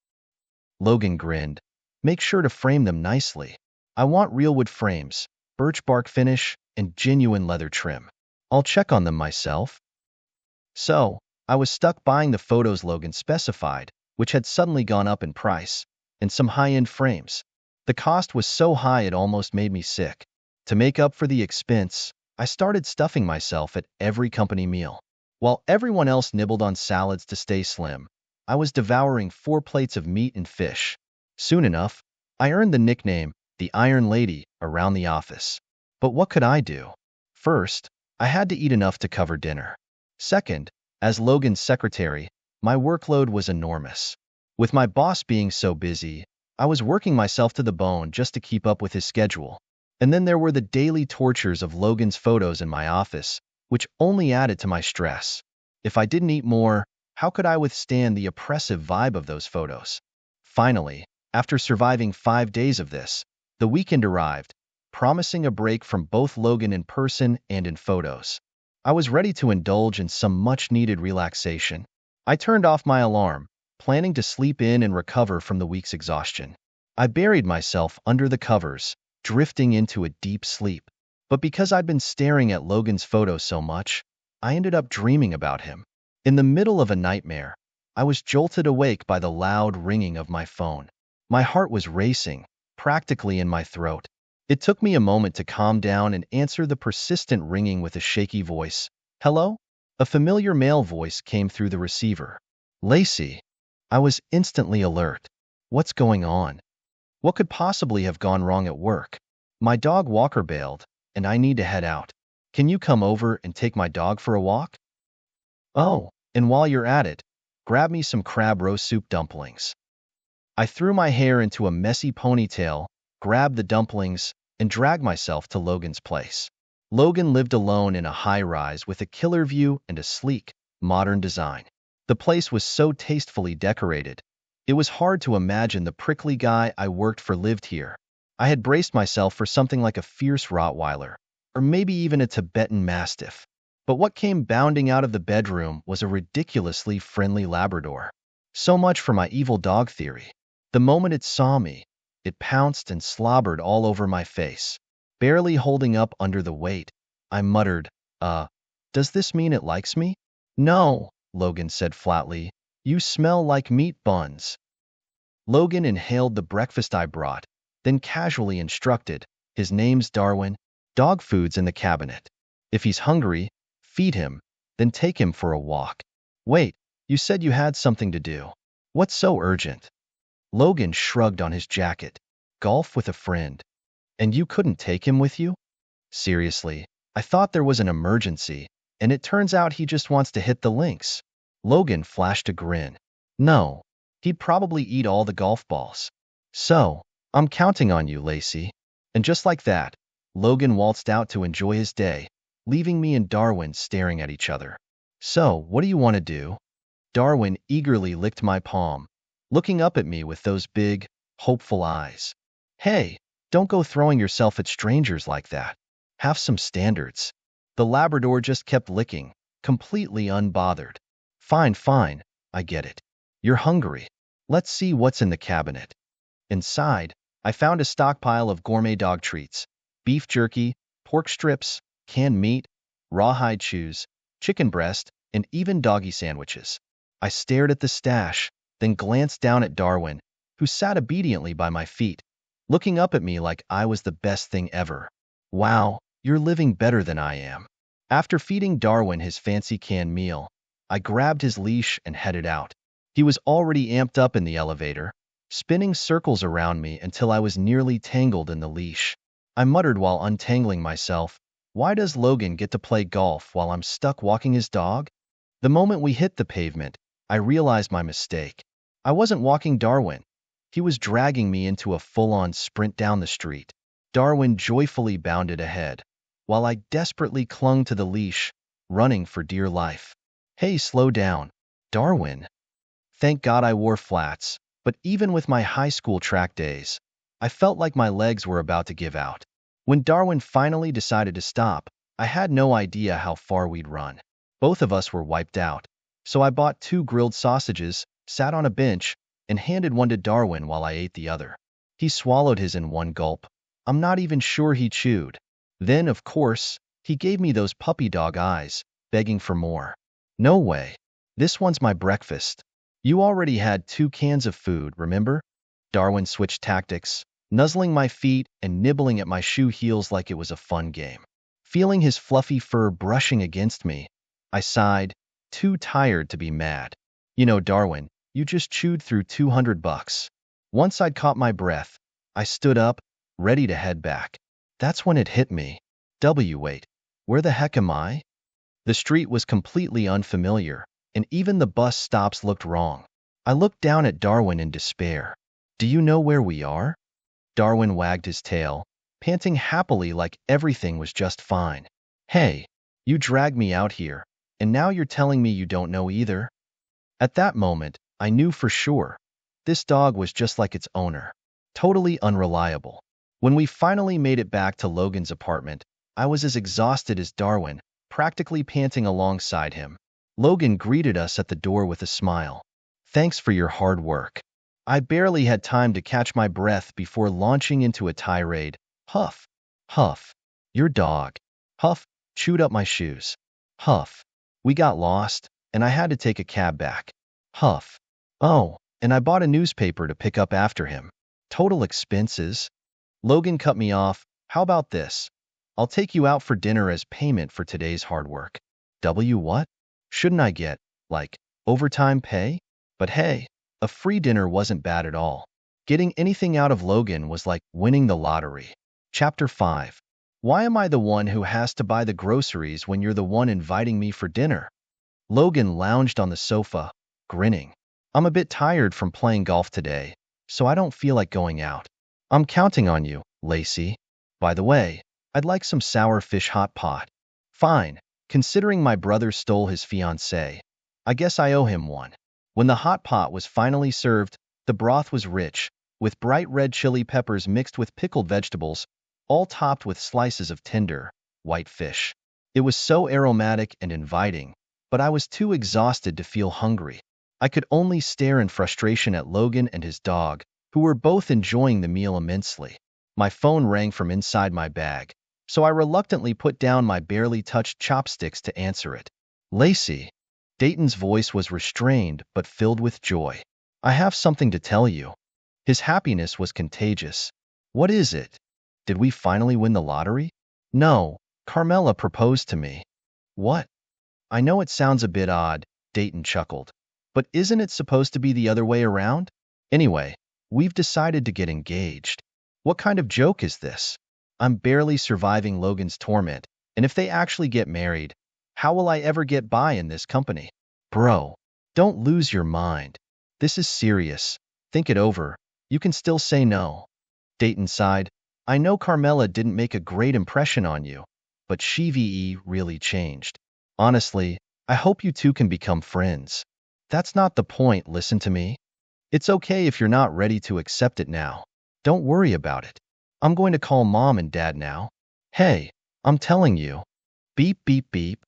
[SPEAKER 1] Logan grinned. Make sure to frame them nicely. I want real wood frames, birch bark finish, and genuine leather trim. I'll check on them myself. So, I was stuck buying the photos Logan specified, which had suddenly gone up in price, and some high-end frames. The cost was so high it almost made me sick. To make up for the expense, I started stuffing myself at every company meal. While everyone else nibbled on salads to stay slim, I was devouring 4 plates of meat and fish. Soon enough, I earned the nickname, the Iron Lady, around the office. But what could I do? First, I had to eat enough to cover dinner. Second, as Logan's secretary, my workload was enormous. With my boss being so busy, I was working myself to the bone just to keep up with his schedule. And then there were the daily tortures of Logan's photos in my office, which only added to my stress. If I didn't eat more, how could I withstand the oppressive vibe of those photos? Finally, after surviving 5 days of this, the weekend arrived, promising a break from both Logan in person and in photos. I was ready to indulge in some much-needed relaxation. I turned off my alarm, planning to sleep in and recover from the week's exhaustion. I buried myself under the covers, drifting into a deep sleep. But because I'd been staring at Logan's photo so much, I ended up dreaming about him. In the middle of a nightmare, I was jolted awake by the loud ringing of my phone. My heart was racing, practically in my throat. It took me a moment to calm down and answer the persistent ringing with a shaky voice. Hello? A familiar male voice came through the receiver. Lacey. I was instantly alert. What's going on? What could possibly have gone wrong at work? My dog Walker bailed, and I need to head out. Can you come over and take my dog for a walk? Oh, and while you're at it, grab me some crab roast soup dumplings. I threw my hair into a messy ponytail, grabbed the dumplings, and dragged myself to Logan's place. Logan lived alone in a high-rise with a killer view and a sleek, modern design. The place was so tastefully decorated, it was hard to imagine the prickly guy I worked for lived here. I had braced myself for something like a fierce Rottweiler, or maybe even a Tibetan Mastiff. But what came bounding out of the bedroom was a ridiculously friendly Labrador. So much for my evil dog theory. The moment it saw me, it pounced and slobbered all over my face. Barely holding up under the weight, I muttered, does this mean it likes me? No, Logan said flatly. You smell like meat buns. Logan inhaled the breakfast I brought, then casually instructed, his name's Darwin, dog food's in the cabinet. If he's hungry, feed him, then take him for a walk. Wait, you said you had something to do. What's so urgent? Logan shrugged on his jacket. Golf with a friend. And you couldn't take him with you? Seriously, I thought there was an emergency, and it turns out he just wants to hit the links. Logan flashed a grin. No, he'd probably eat all the golf balls. So, I'm counting on you, Lacey. And just like that, Logan waltzed out to enjoy his day, leaving me and Darwin staring at each other. So, what do you want to do? Darwin eagerly licked my palm, looking up at me with those big, hopeful eyes. Hey, don't go throwing yourself at strangers like that. Have some standards. The Labrador just kept licking, completely unbothered. Fine, fine, I get it. You're hungry. Let's see what's in the cabinet. Inside, I found a stockpile of gourmet dog treats, beef jerky, pork strips, canned meat, rawhide chews, chicken breast, and even doggy sandwiches. I stared at the stash, then glanced down at Darwin, who sat obediently by my feet, looking up at me like I was the best thing ever. Wow, you're living better than I am. After feeding Darwin his fancy canned meal, I grabbed his leash and headed out. He was already amped up in the elevator, spinning circles around me until I was nearly tangled in the leash. I muttered while untangling myself, "Why does Logan get to play golf while I'm stuck walking his dog?" The moment we hit the pavement, I realized my mistake. I wasn't walking Darwin. He was dragging me into a full-on sprint down the street. Darwin joyfully bounded ahead, while I desperately clung to the leash, running for dear life. Hey, slow down, Darwin. Thank God I wore flats, but even with my high school track days, I felt like my legs were about to give out. When Darwin finally decided to stop, I had no idea how far we'd run. Both of us were wiped out, so I bought 2 grilled sausages, sat on a bench, and handed one to Darwin while I ate the other. He swallowed his in one gulp. I'm not even sure he chewed. Then, of course, he gave me those puppy dog eyes, begging for more. No way. This one's my breakfast. You already had 2 cans of food, remember? Darwin switched tactics, nuzzling my feet and nibbling at my shoe heels like it was a fun game. Feeling his fluffy fur brushing against me, I sighed, too tired to be mad. You know, Darwin, you just chewed through $200. Once I'd caught my breath, I stood up, ready to head back. That's when it hit me. Wait, where the heck am I? The street was completely unfamiliar, and even the bus stops looked wrong. I looked down at Darwin in despair. Do you know where we are? Darwin wagged his tail, panting happily like everything was just fine. Hey, you dragged me out here, and now you're telling me you don't know either? At that moment, I knew for sure. This dog was just like its owner. Totally unreliable. When we finally made it back to Logan's apartment, I was as exhausted as Darwin, practically panting alongside him. Logan greeted us at the door with a smile. Thanks for your hard work. I barely had time to catch my breath before launching into a tirade. Huff, huff, your dog. Huff, chewed up my shoes. Huff, we got lost, and I had to take a cab back. Huff, oh, and I bought a newspaper to pick up after him. Total expenses. Logan cut me off. How about this? I'll take you out for dinner as payment for today's hard work. What? Shouldn't I get, like, overtime pay? But hey, a free dinner wasn't bad at all. Getting anything out of Logan was like winning the lottery. Chapter 5. Why am I the one who has to buy the groceries when you're the one inviting me for dinner? Logan lounged on the sofa, grinning. I'm a bit tired from playing golf today, so I don't feel like going out. I'm counting on you, Lacey. By the way, I'd like some sour fish hot pot. Fine, considering my brother stole his fiancée, I guess I owe him one. When the hot pot was finally served, the broth was rich, with bright red chili peppers mixed with pickled vegetables, all topped with slices of tender, white fish. It was so aromatic and inviting, but I was too exhausted to feel hungry. I could only stare in frustration at Logan and his dog, who were both enjoying the meal immensely. My phone rang from inside my bag, so I reluctantly put down my barely touched chopsticks to answer it. Lacey. Dayton's voice was restrained but filled with joy. I have something to tell you. His happiness was contagious. What is it? Did we finally win the lottery? No, Carmela proposed to me. What? I know it sounds a bit odd, Dayton chuckled. But isn't it supposed to be the other way around? Anyway, we've decided to get engaged. What kind of joke is this? I'm barely surviving Logan's torment, and if they actually get married, how will I ever get by in this company? Bro, don't lose your mind. This is serious. Think it over. You can still say no. Dayton sighed. I know Carmela didn't make a great impression on you, but she really changed. Honestly, I hope you two can become friends. That's not the point, listen to me. It's okay if you're not ready to accept it now. Don't worry about it. I'm going to call mom and dad now. Hey, I'm telling you. Beep, beep, beep.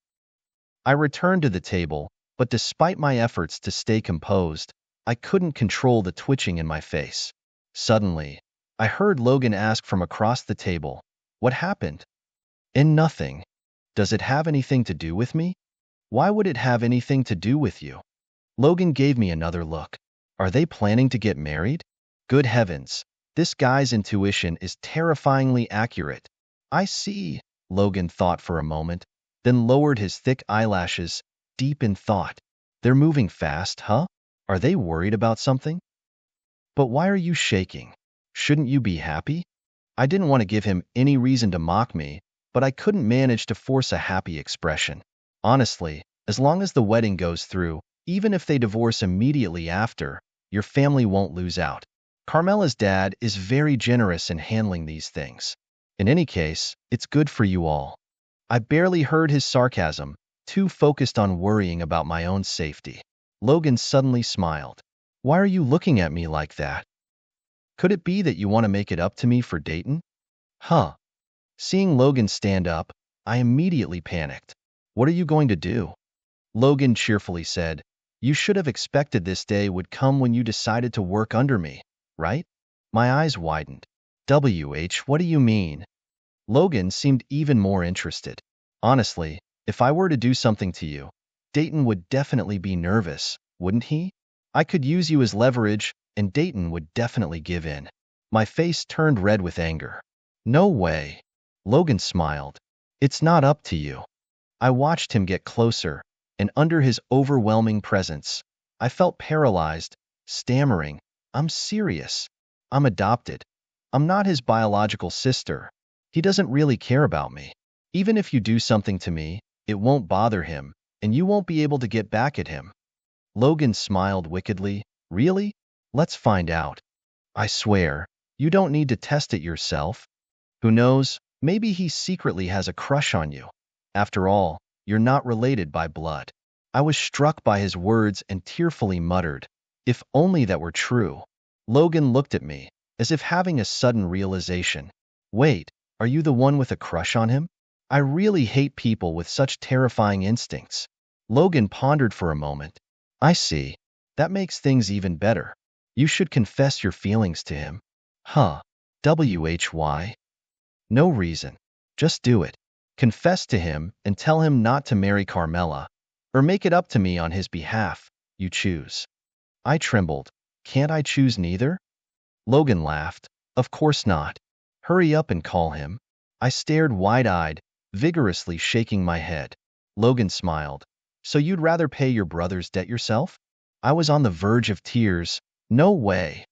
[SPEAKER 1] I returned to the table, but despite my efforts to stay composed, I couldn't control the twitching in my face. Suddenly, I heard Logan ask from across the table, "What happened?" "In nothing. Does it have anything to do with me?" "Why would it have anything to do with you?" Logan gave me another look. Are they planning to get married? Good heavens, this guy's intuition is terrifyingly accurate. I see, Logan thought for a moment, then lowered his thick eyelashes, deep in thought. They're moving fast, huh? Are they worried about something? But why are you shaking? Shouldn't you be happy? I didn't want to give him any reason to mock me, but I couldn't manage to force a happy expression. Honestly, as long as the wedding goes through, even if they divorce immediately after, your family won't lose out. Carmela's dad is very generous in handling these things. In any case, it's good for you all. I barely heard his sarcasm, too focused on worrying about my own safety. Logan suddenly smiled. Why are you looking at me like that? Could it be that you want to make it up to me for Dayton? Huh. Seeing Logan stand up, I immediately panicked. What are you going to do? Logan cheerfully said, you should have expected this day would come when you decided to work under me, right? My eyes widened. What do you mean? Logan seemed even more interested. Honestly, if I were to do something to you, Dayton would definitely be nervous, wouldn't he? I could use you as leverage, and Dayton would definitely give in. My face turned red with anger. No way. Logan smiled. It's not up to you. I watched him get closer, and under his overwhelming presence, I felt paralyzed, stammering. I'm serious. I'm adopted. I'm not his biological sister. He doesn't really care about me. Even if you do something to me, it won't bother him, and you won't be able to get back at him. Logan smiled wickedly. Really? Let's find out. I swear, you don't need to test it yourself. Who knows, maybe he secretly has a crush on you. After all, you're not related by blood. I was struck by his words and tearfully muttered, if only that were true. Logan looked at me, as if having a sudden realization. Wait, are you the one with a crush on him? I really hate people with such terrifying instincts. Logan pondered for a moment. I see. That makes things even better. You should confess your feelings to him. Huh. Why? No reason. Just do it. Confess to him and tell him not to marry Carmela, or make it up to me on his behalf. You choose. I trembled. Can't I choose neither? Logan laughed. Of course not. Hurry up and call him. I stared wide-eyed, vigorously shaking my head. Logan smiled. So you'd rather pay your brother's debt yourself? I was on the verge of tears. No way.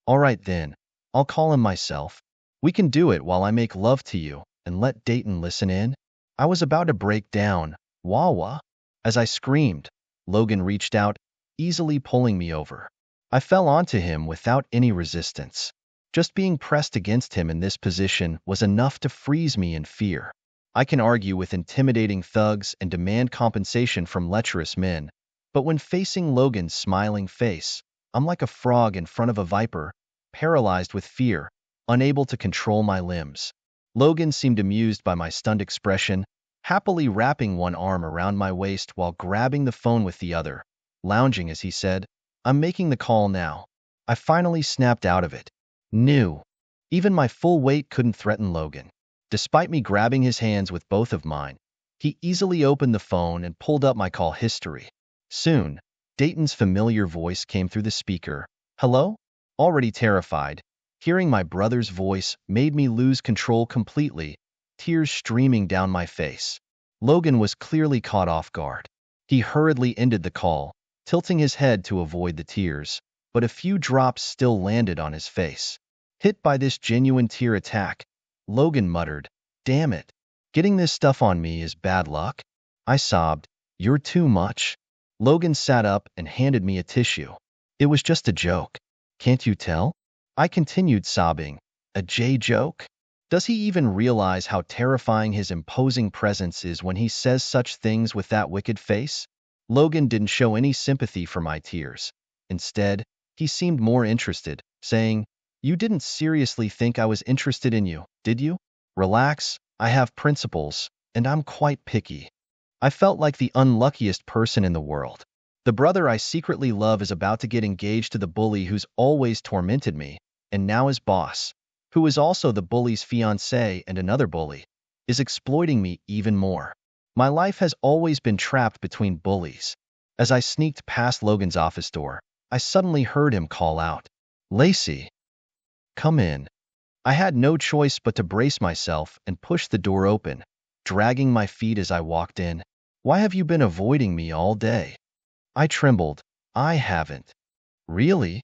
[SPEAKER 1] All right then. I'll call him myself. We can do it while I make love to you and let Dayton listen in. I was about to break down. Wawa. As I screamed, Logan reached out, easily pulling me over. I fell onto him without any resistance. Just being pressed against him in this position was enough to freeze me in fear. I can argue with intimidating thugs and demand compensation from lecherous men, but when facing Logan's smiling face, I'm like a frog in front of a viper, paralyzed with fear, unable to control my limbs. Logan seemed amused by my stunned expression, happily wrapping one arm around my waist while grabbing the phone with the other, lounging as he said, I'm making the call now. I finally snapped out of it. Knew. Even my full weight couldn't threaten Logan. Despite me grabbing his hands with both of mine, he easily opened the phone and pulled up my call history. Soon, Dayton's familiar voice came through the speaker. Hello? Already terrified, hearing my brother's voice made me lose control completely, tears streaming down my face. Logan was clearly caught off guard. He hurriedly ended the call, tilting his head to avoid the tears, but a few drops still landed on his face. Hit by this genuine tear attack, Logan muttered, Damn it. Getting this stuff on me is bad luck? I sobbed, You're too much. Logan sat up and handed me a tissue. It was just a joke. Can't you tell? I continued sobbing. A J joke? Does he even realize how terrifying his imposing presence is when he says such things with that wicked face? Logan didn't show any sympathy for my tears. Instead, he seemed more interested, saying, "You didn't seriously think I was interested in you, did you? Relax, I have principles, and I'm quite picky." I felt like the unluckiest person in the world. The brother I secretly love is about to get engaged to the bully who's always tormented me, and now his boss, who is also the bully's fiancé and another bully, is exploiting me even more. My life has always been trapped between bullies. As I sneaked past Logan's office door, I suddenly heard him call out, "Lacey, come in." I had no choice but to brace myself and push the door open, dragging my feet as I walked in. "Why have you been avoiding me all day?" I trembled. "I haven't." "Really?"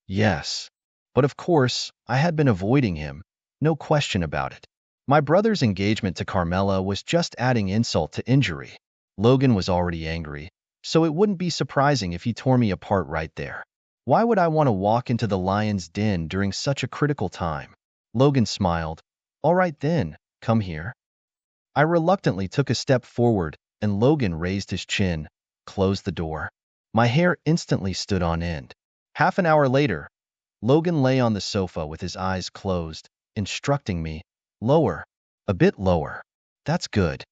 [SPEAKER 1] "Yes." But of course, I had been avoiding him, no question about it. My brother's engagement to Carmela was just adding insult to injury. Logan was already angry, so it wouldn't be surprising if he tore me apart right there. Why would I want to walk into the lion's den during such a critical time? Logan smiled. "All right then, come here." I reluctantly took a step forward, and Logan raised his chin, closed the door. My hair instantly stood on end. Half an hour later, Logan lay on the sofa with his eyes closed, instructing me, "Lower, a bit lower. That's good."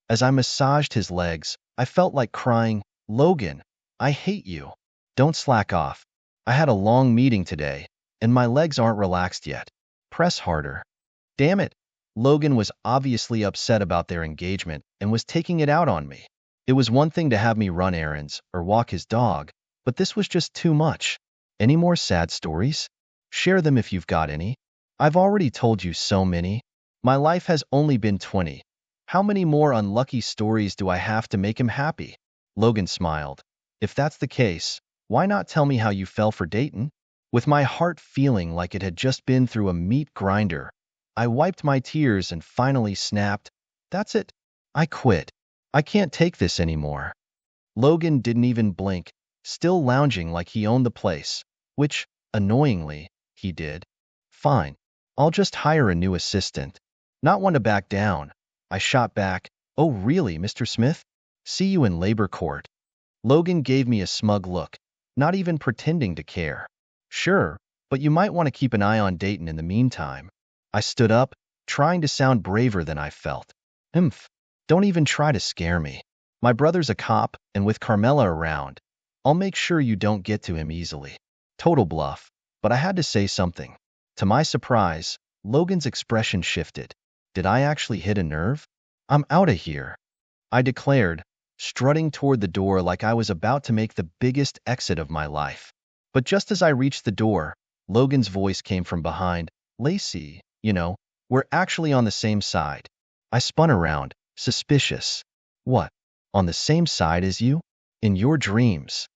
[SPEAKER 1] As I massaged his legs, I felt like crying, "Logan, I hate you. Don't slack off. I had a long meeting today, and my legs aren't relaxed yet. Press harder." Damn it. Logan was obviously upset about their engagement and was taking it out on me. It was one thing to have me run errands or walk his dog, but this was just too much. Any more sad stories? Share them if you've got any. I've already told you so many. My life has only been 20. How many more unlucky stories do I have to make him happy? Logan smiled. "If that's the case, why not tell me how you fell for Dayton?" With my heart feeling like it had just been through a meat grinder, I wiped my tears and finally snapped, "That's it. I quit. I can't take this anymore." Logan didn't even blink, still lounging like he owned the place, which, annoyingly, he did. "Fine. I'll just hire a new assistant." Not one to back down, I shot back, "Oh really, Mr. Smith? See you in labor court." Logan gave me a smug look, not even pretending to care. "Sure, but you might want to keep an eye on Dayton in the meantime." I stood up, trying to sound braver than I felt. Don't even try to scare me. My brother's a cop, and with Carmela around, I'll make sure you don't get to him easily." Total bluff, but I had to say something. To my surprise, Logan's expression shifted. Did I actually hit a nerve? "I'm out of here," I declared, strutting toward the door like I was about to make the biggest exit of my life. But just as I reached the door, Logan's voice came from behind. "Lacey, we're actually on the same side." I spun around, suspicious. "What? On the same side as you? In your dreams?"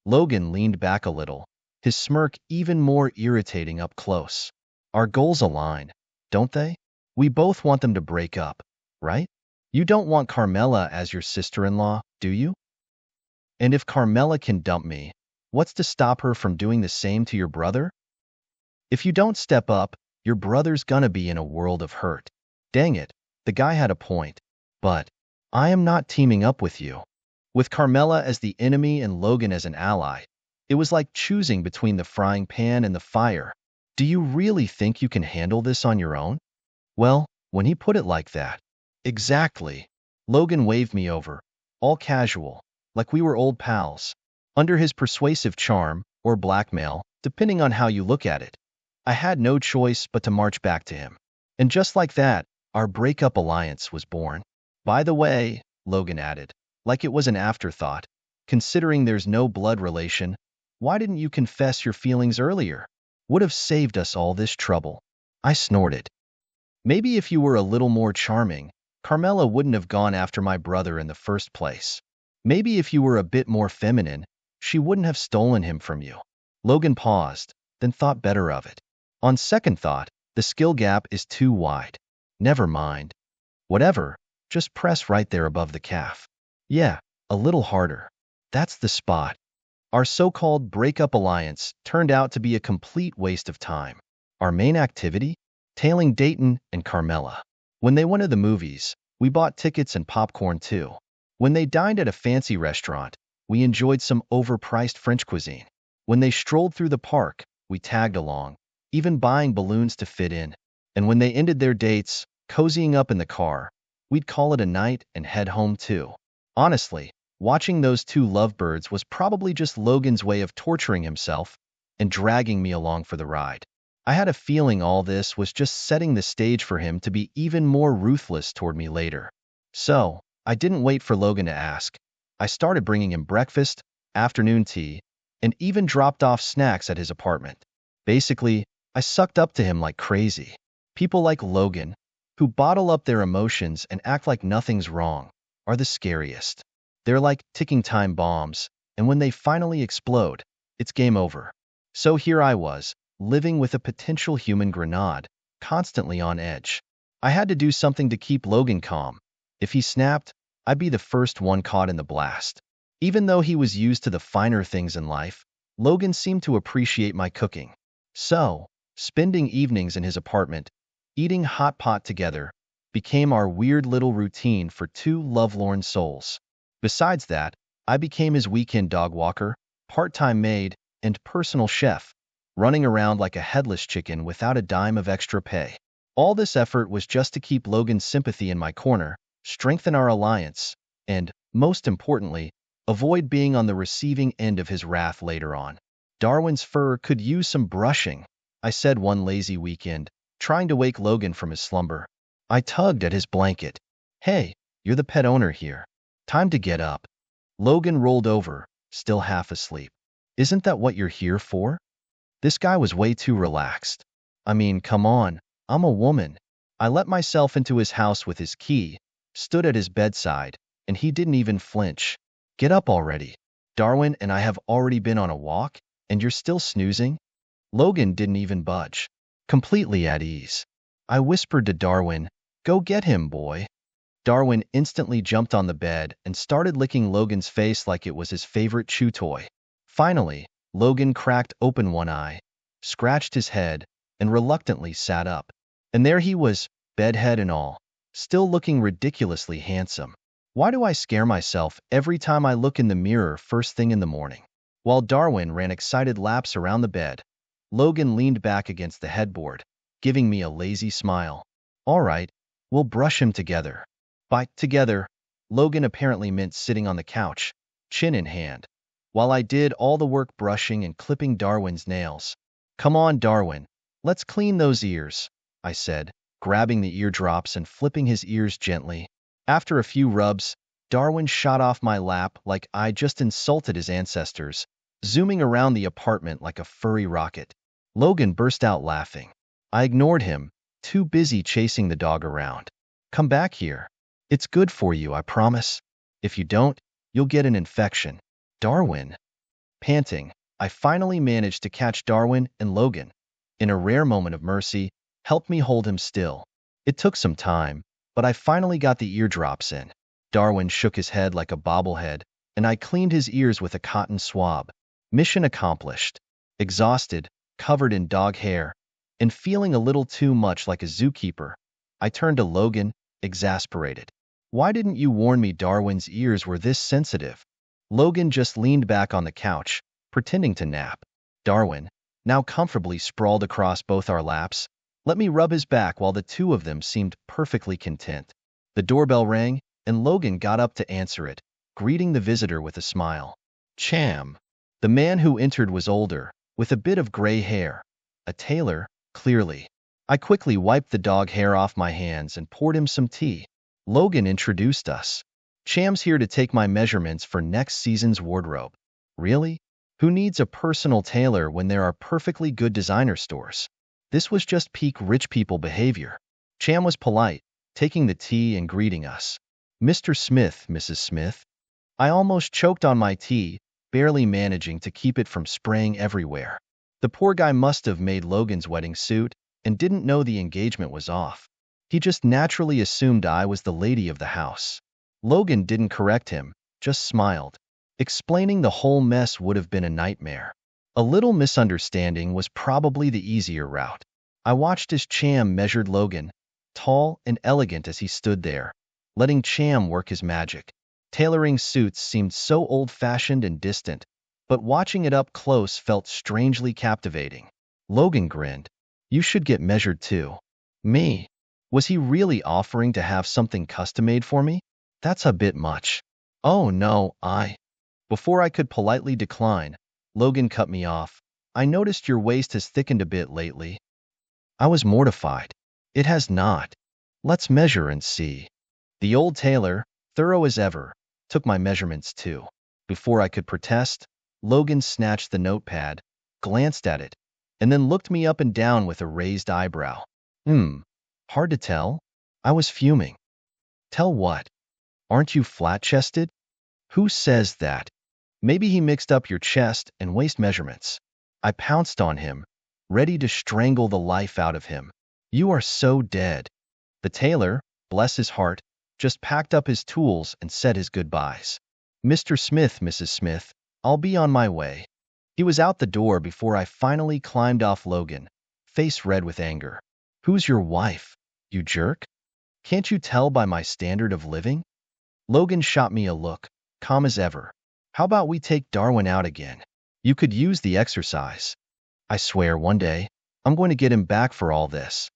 [SPEAKER 1] Logan leaned back a little, his smirk even more irritating up close. "Our goals align, don't they? We both want them to break up, right? You don't want Carmela as your sister-in-law, do you? And if Carmela can dump me, what's to stop her from doing the same to your brother? If you don't step up, your brother's gonna be in a world of hurt." Dang it, the guy had a point. But I am not teaming up with you. With Carmela as the enemy and Logan as an ally, it was like choosing between the frying pan and the fire. "Do you really think you can handle this on your own?" Well, when he put it like that. Exactly. Logan waved me over, all casual, like we were old pals. Under his persuasive charm, or blackmail, depending on how you look at it, I had no choice but to march back to him. And just like that, our breakup alliance was born. "By the way," Logan added, like it was an afterthought, "considering there's no blood relation, why didn't you confess your feelings earlier? Would have saved us all this trouble." I snorted. "Maybe if you were a little more charming, Carmela wouldn't have gone after my brother in the first place. Maybe if you were a bit more feminine, she wouldn't have stolen him from you." Logan paused, then thought better of it. "On second thought, the skill gap is too wide. Never mind. Whatever, just press right there above the calf. Yeah, a little harder. That's the spot." Our so-called breakup alliance turned out to be a complete waste of time. Our main activity? tailing Dayton and Carmela. When they went to the movies, we bought tickets and popcorn too. When they dined at a fancy restaurant, we enjoyed some overpriced French cuisine. When they strolled through the park, we tagged along, even buying balloons to fit in. And when they ended their dates, cozying up in the car, we'd call it a night and head home too. Honestly, watching those two lovebirds was probably just Logan's way of torturing himself and dragging me along for the ride. I had a feeling all this was just setting the stage for him to be even more ruthless toward me later. So, I didn't wait for Logan to ask. I started bringing him breakfast, afternoon tea, and even dropped off snacks at his apartment. Basically, I sucked up to him like crazy. People like Logan, who bottle up their emotions and act like nothing's wrong, are the scariest. They're like ticking time bombs, and when they finally explode, it's game over. So here I was, living with a potential human grenade, constantly on edge. I had to do something to keep Logan calm. If he snapped, I'd be the first one caught in the blast. Even though he was used to the finer things in life, Logan seemed to appreciate my cooking. So, spending evenings in his apartment, eating hot pot together, became our weird little routine for two lovelorn souls. Besides that, I became his weekend dog walker, part-time maid, and personal chef, running around like a headless chicken without a dime of extra pay. All this effort was just to keep Logan's sympathy in my corner, strengthen our alliance, and, most importantly, avoid being on the receiving end of his wrath later on. Darwin's fur could use some brushing, I said one lazy weekend, trying to wake Logan from his slumber. I tugged at his blanket. Hey, you're the pet owner here. Time to get up. Logan rolled over, still half asleep. Isn't that what you're here for? This guy was way too relaxed. I mean, come on, I'm a woman. I let myself into his house with his key, stood at his bedside, and he didn't even flinch. Get up already. Darwin and I have already been on a walk, and you're still snoozing? Logan didn't even budge. Completely at ease. I whispered to Darwin, go get him, boy. Darwin instantly jumped on the bed and started licking Logan's face like it was his favorite chew toy. Finally, Logan cracked open one eye, scratched his head, and reluctantly sat up. And there he was, bedhead and all, still looking ridiculously handsome. Why do I scare myself every time I look in the mirror first thing in the morning? While Darwin ran excited laps around the bed, Logan leaned back against the headboard, giving me a lazy smile. All right, we'll brush him together. By together, Logan apparently meant sitting on the couch, chin in hand, while I did all the work brushing and clipping Darwin's nails. Come on, Darwin, let's clean those ears, I said, grabbing the eardrops and flipping his ears gently. After a few rubs, Darwin shot off my lap like I just insulted his ancestors, zooming around the apartment like a furry rocket. Logan burst out laughing. I ignored him, too busy chasing the dog around. Come back here. It's good for you, I promise. If you don't, you'll get an infection. Darwin. Panting, I finally managed to catch Darwin and Logan, in a rare moment of mercy, helped me hold him still. It took some time, but I finally got the eardrops in. Darwin shook his head like a bobblehead, and I cleaned his ears with a cotton swab. Mission accomplished. Exhausted, covered in dog hair, and feeling a little too much like a zookeeper, I turned to Logan, exasperated. Why didn't you warn me Darwin's ears were this sensitive? Logan just leaned back on the couch, pretending to nap. Darwin, now comfortably sprawled across both our laps, let me rub his back while the two of them seemed perfectly content. The doorbell rang, and Logan got up to answer it, greeting the visitor with a smile. Cham. The man who entered was older, with a bit of gray hair. A tailor, clearly. I quickly wiped the dog hair off my hands and poured him some tea. Logan introduced us. Cham's here to take my measurements for next season's wardrobe. Really? Who needs a personal tailor when there are perfectly good designer stores? This was just peak rich people behavior. Cham was polite, taking the tea and greeting us. Mr. Smith, Mrs. Smith. I almost choked on my tea, barely managing to keep it from spraying everywhere. The poor guy must have made Logan's wedding suit and didn't know the engagement was off. He just naturally assumed I was the lady of the house. Logan didn't correct him, just smiled. Explaining the whole mess would have been a nightmare. A little misunderstanding was probably the easier route. I watched as Cham measured Logan, tall and elegant as he stood there, letting Cham work his magic. Tailoring suits seemed so old-fashioned and distant, but watching it up close felt strangely captivating. Logan grinned. You should get measured too. Me? Was he really offering to have something custom-made for me? That's a bit much. Oh no, Before I could politely decline, Logan cut me off. I noticed your waist has thickened a bit lately. I was mortified. It has not. Let's measure and see. The old tailor, thorough as ever, took my measurements too. Before I could protest, Logan snatched the notepad, glanced at it, and then looked me up and down with a raised eyebrow. Hard to tell. I was fuming. Tell what? Aren't you flat-chested? Who says that? Maybe he mixed up your chest and waist measurements. I pounced on him, ready to strangle the life out of him. You are so dead. The tailor, bless his heart, just packed up his tools and said his goodbyes. Mr. Smith, Mrs. Smith, I'll be on my way. He was out the door before I finally climbed off Logan, face red with anger. Who's your wife, you jerk? Can't you tell by my standard of living? Logan shot me a look, calm as ever. How about we take Darwin out again? You could use the exercise. I swear one day, I'm going to get him back for all this.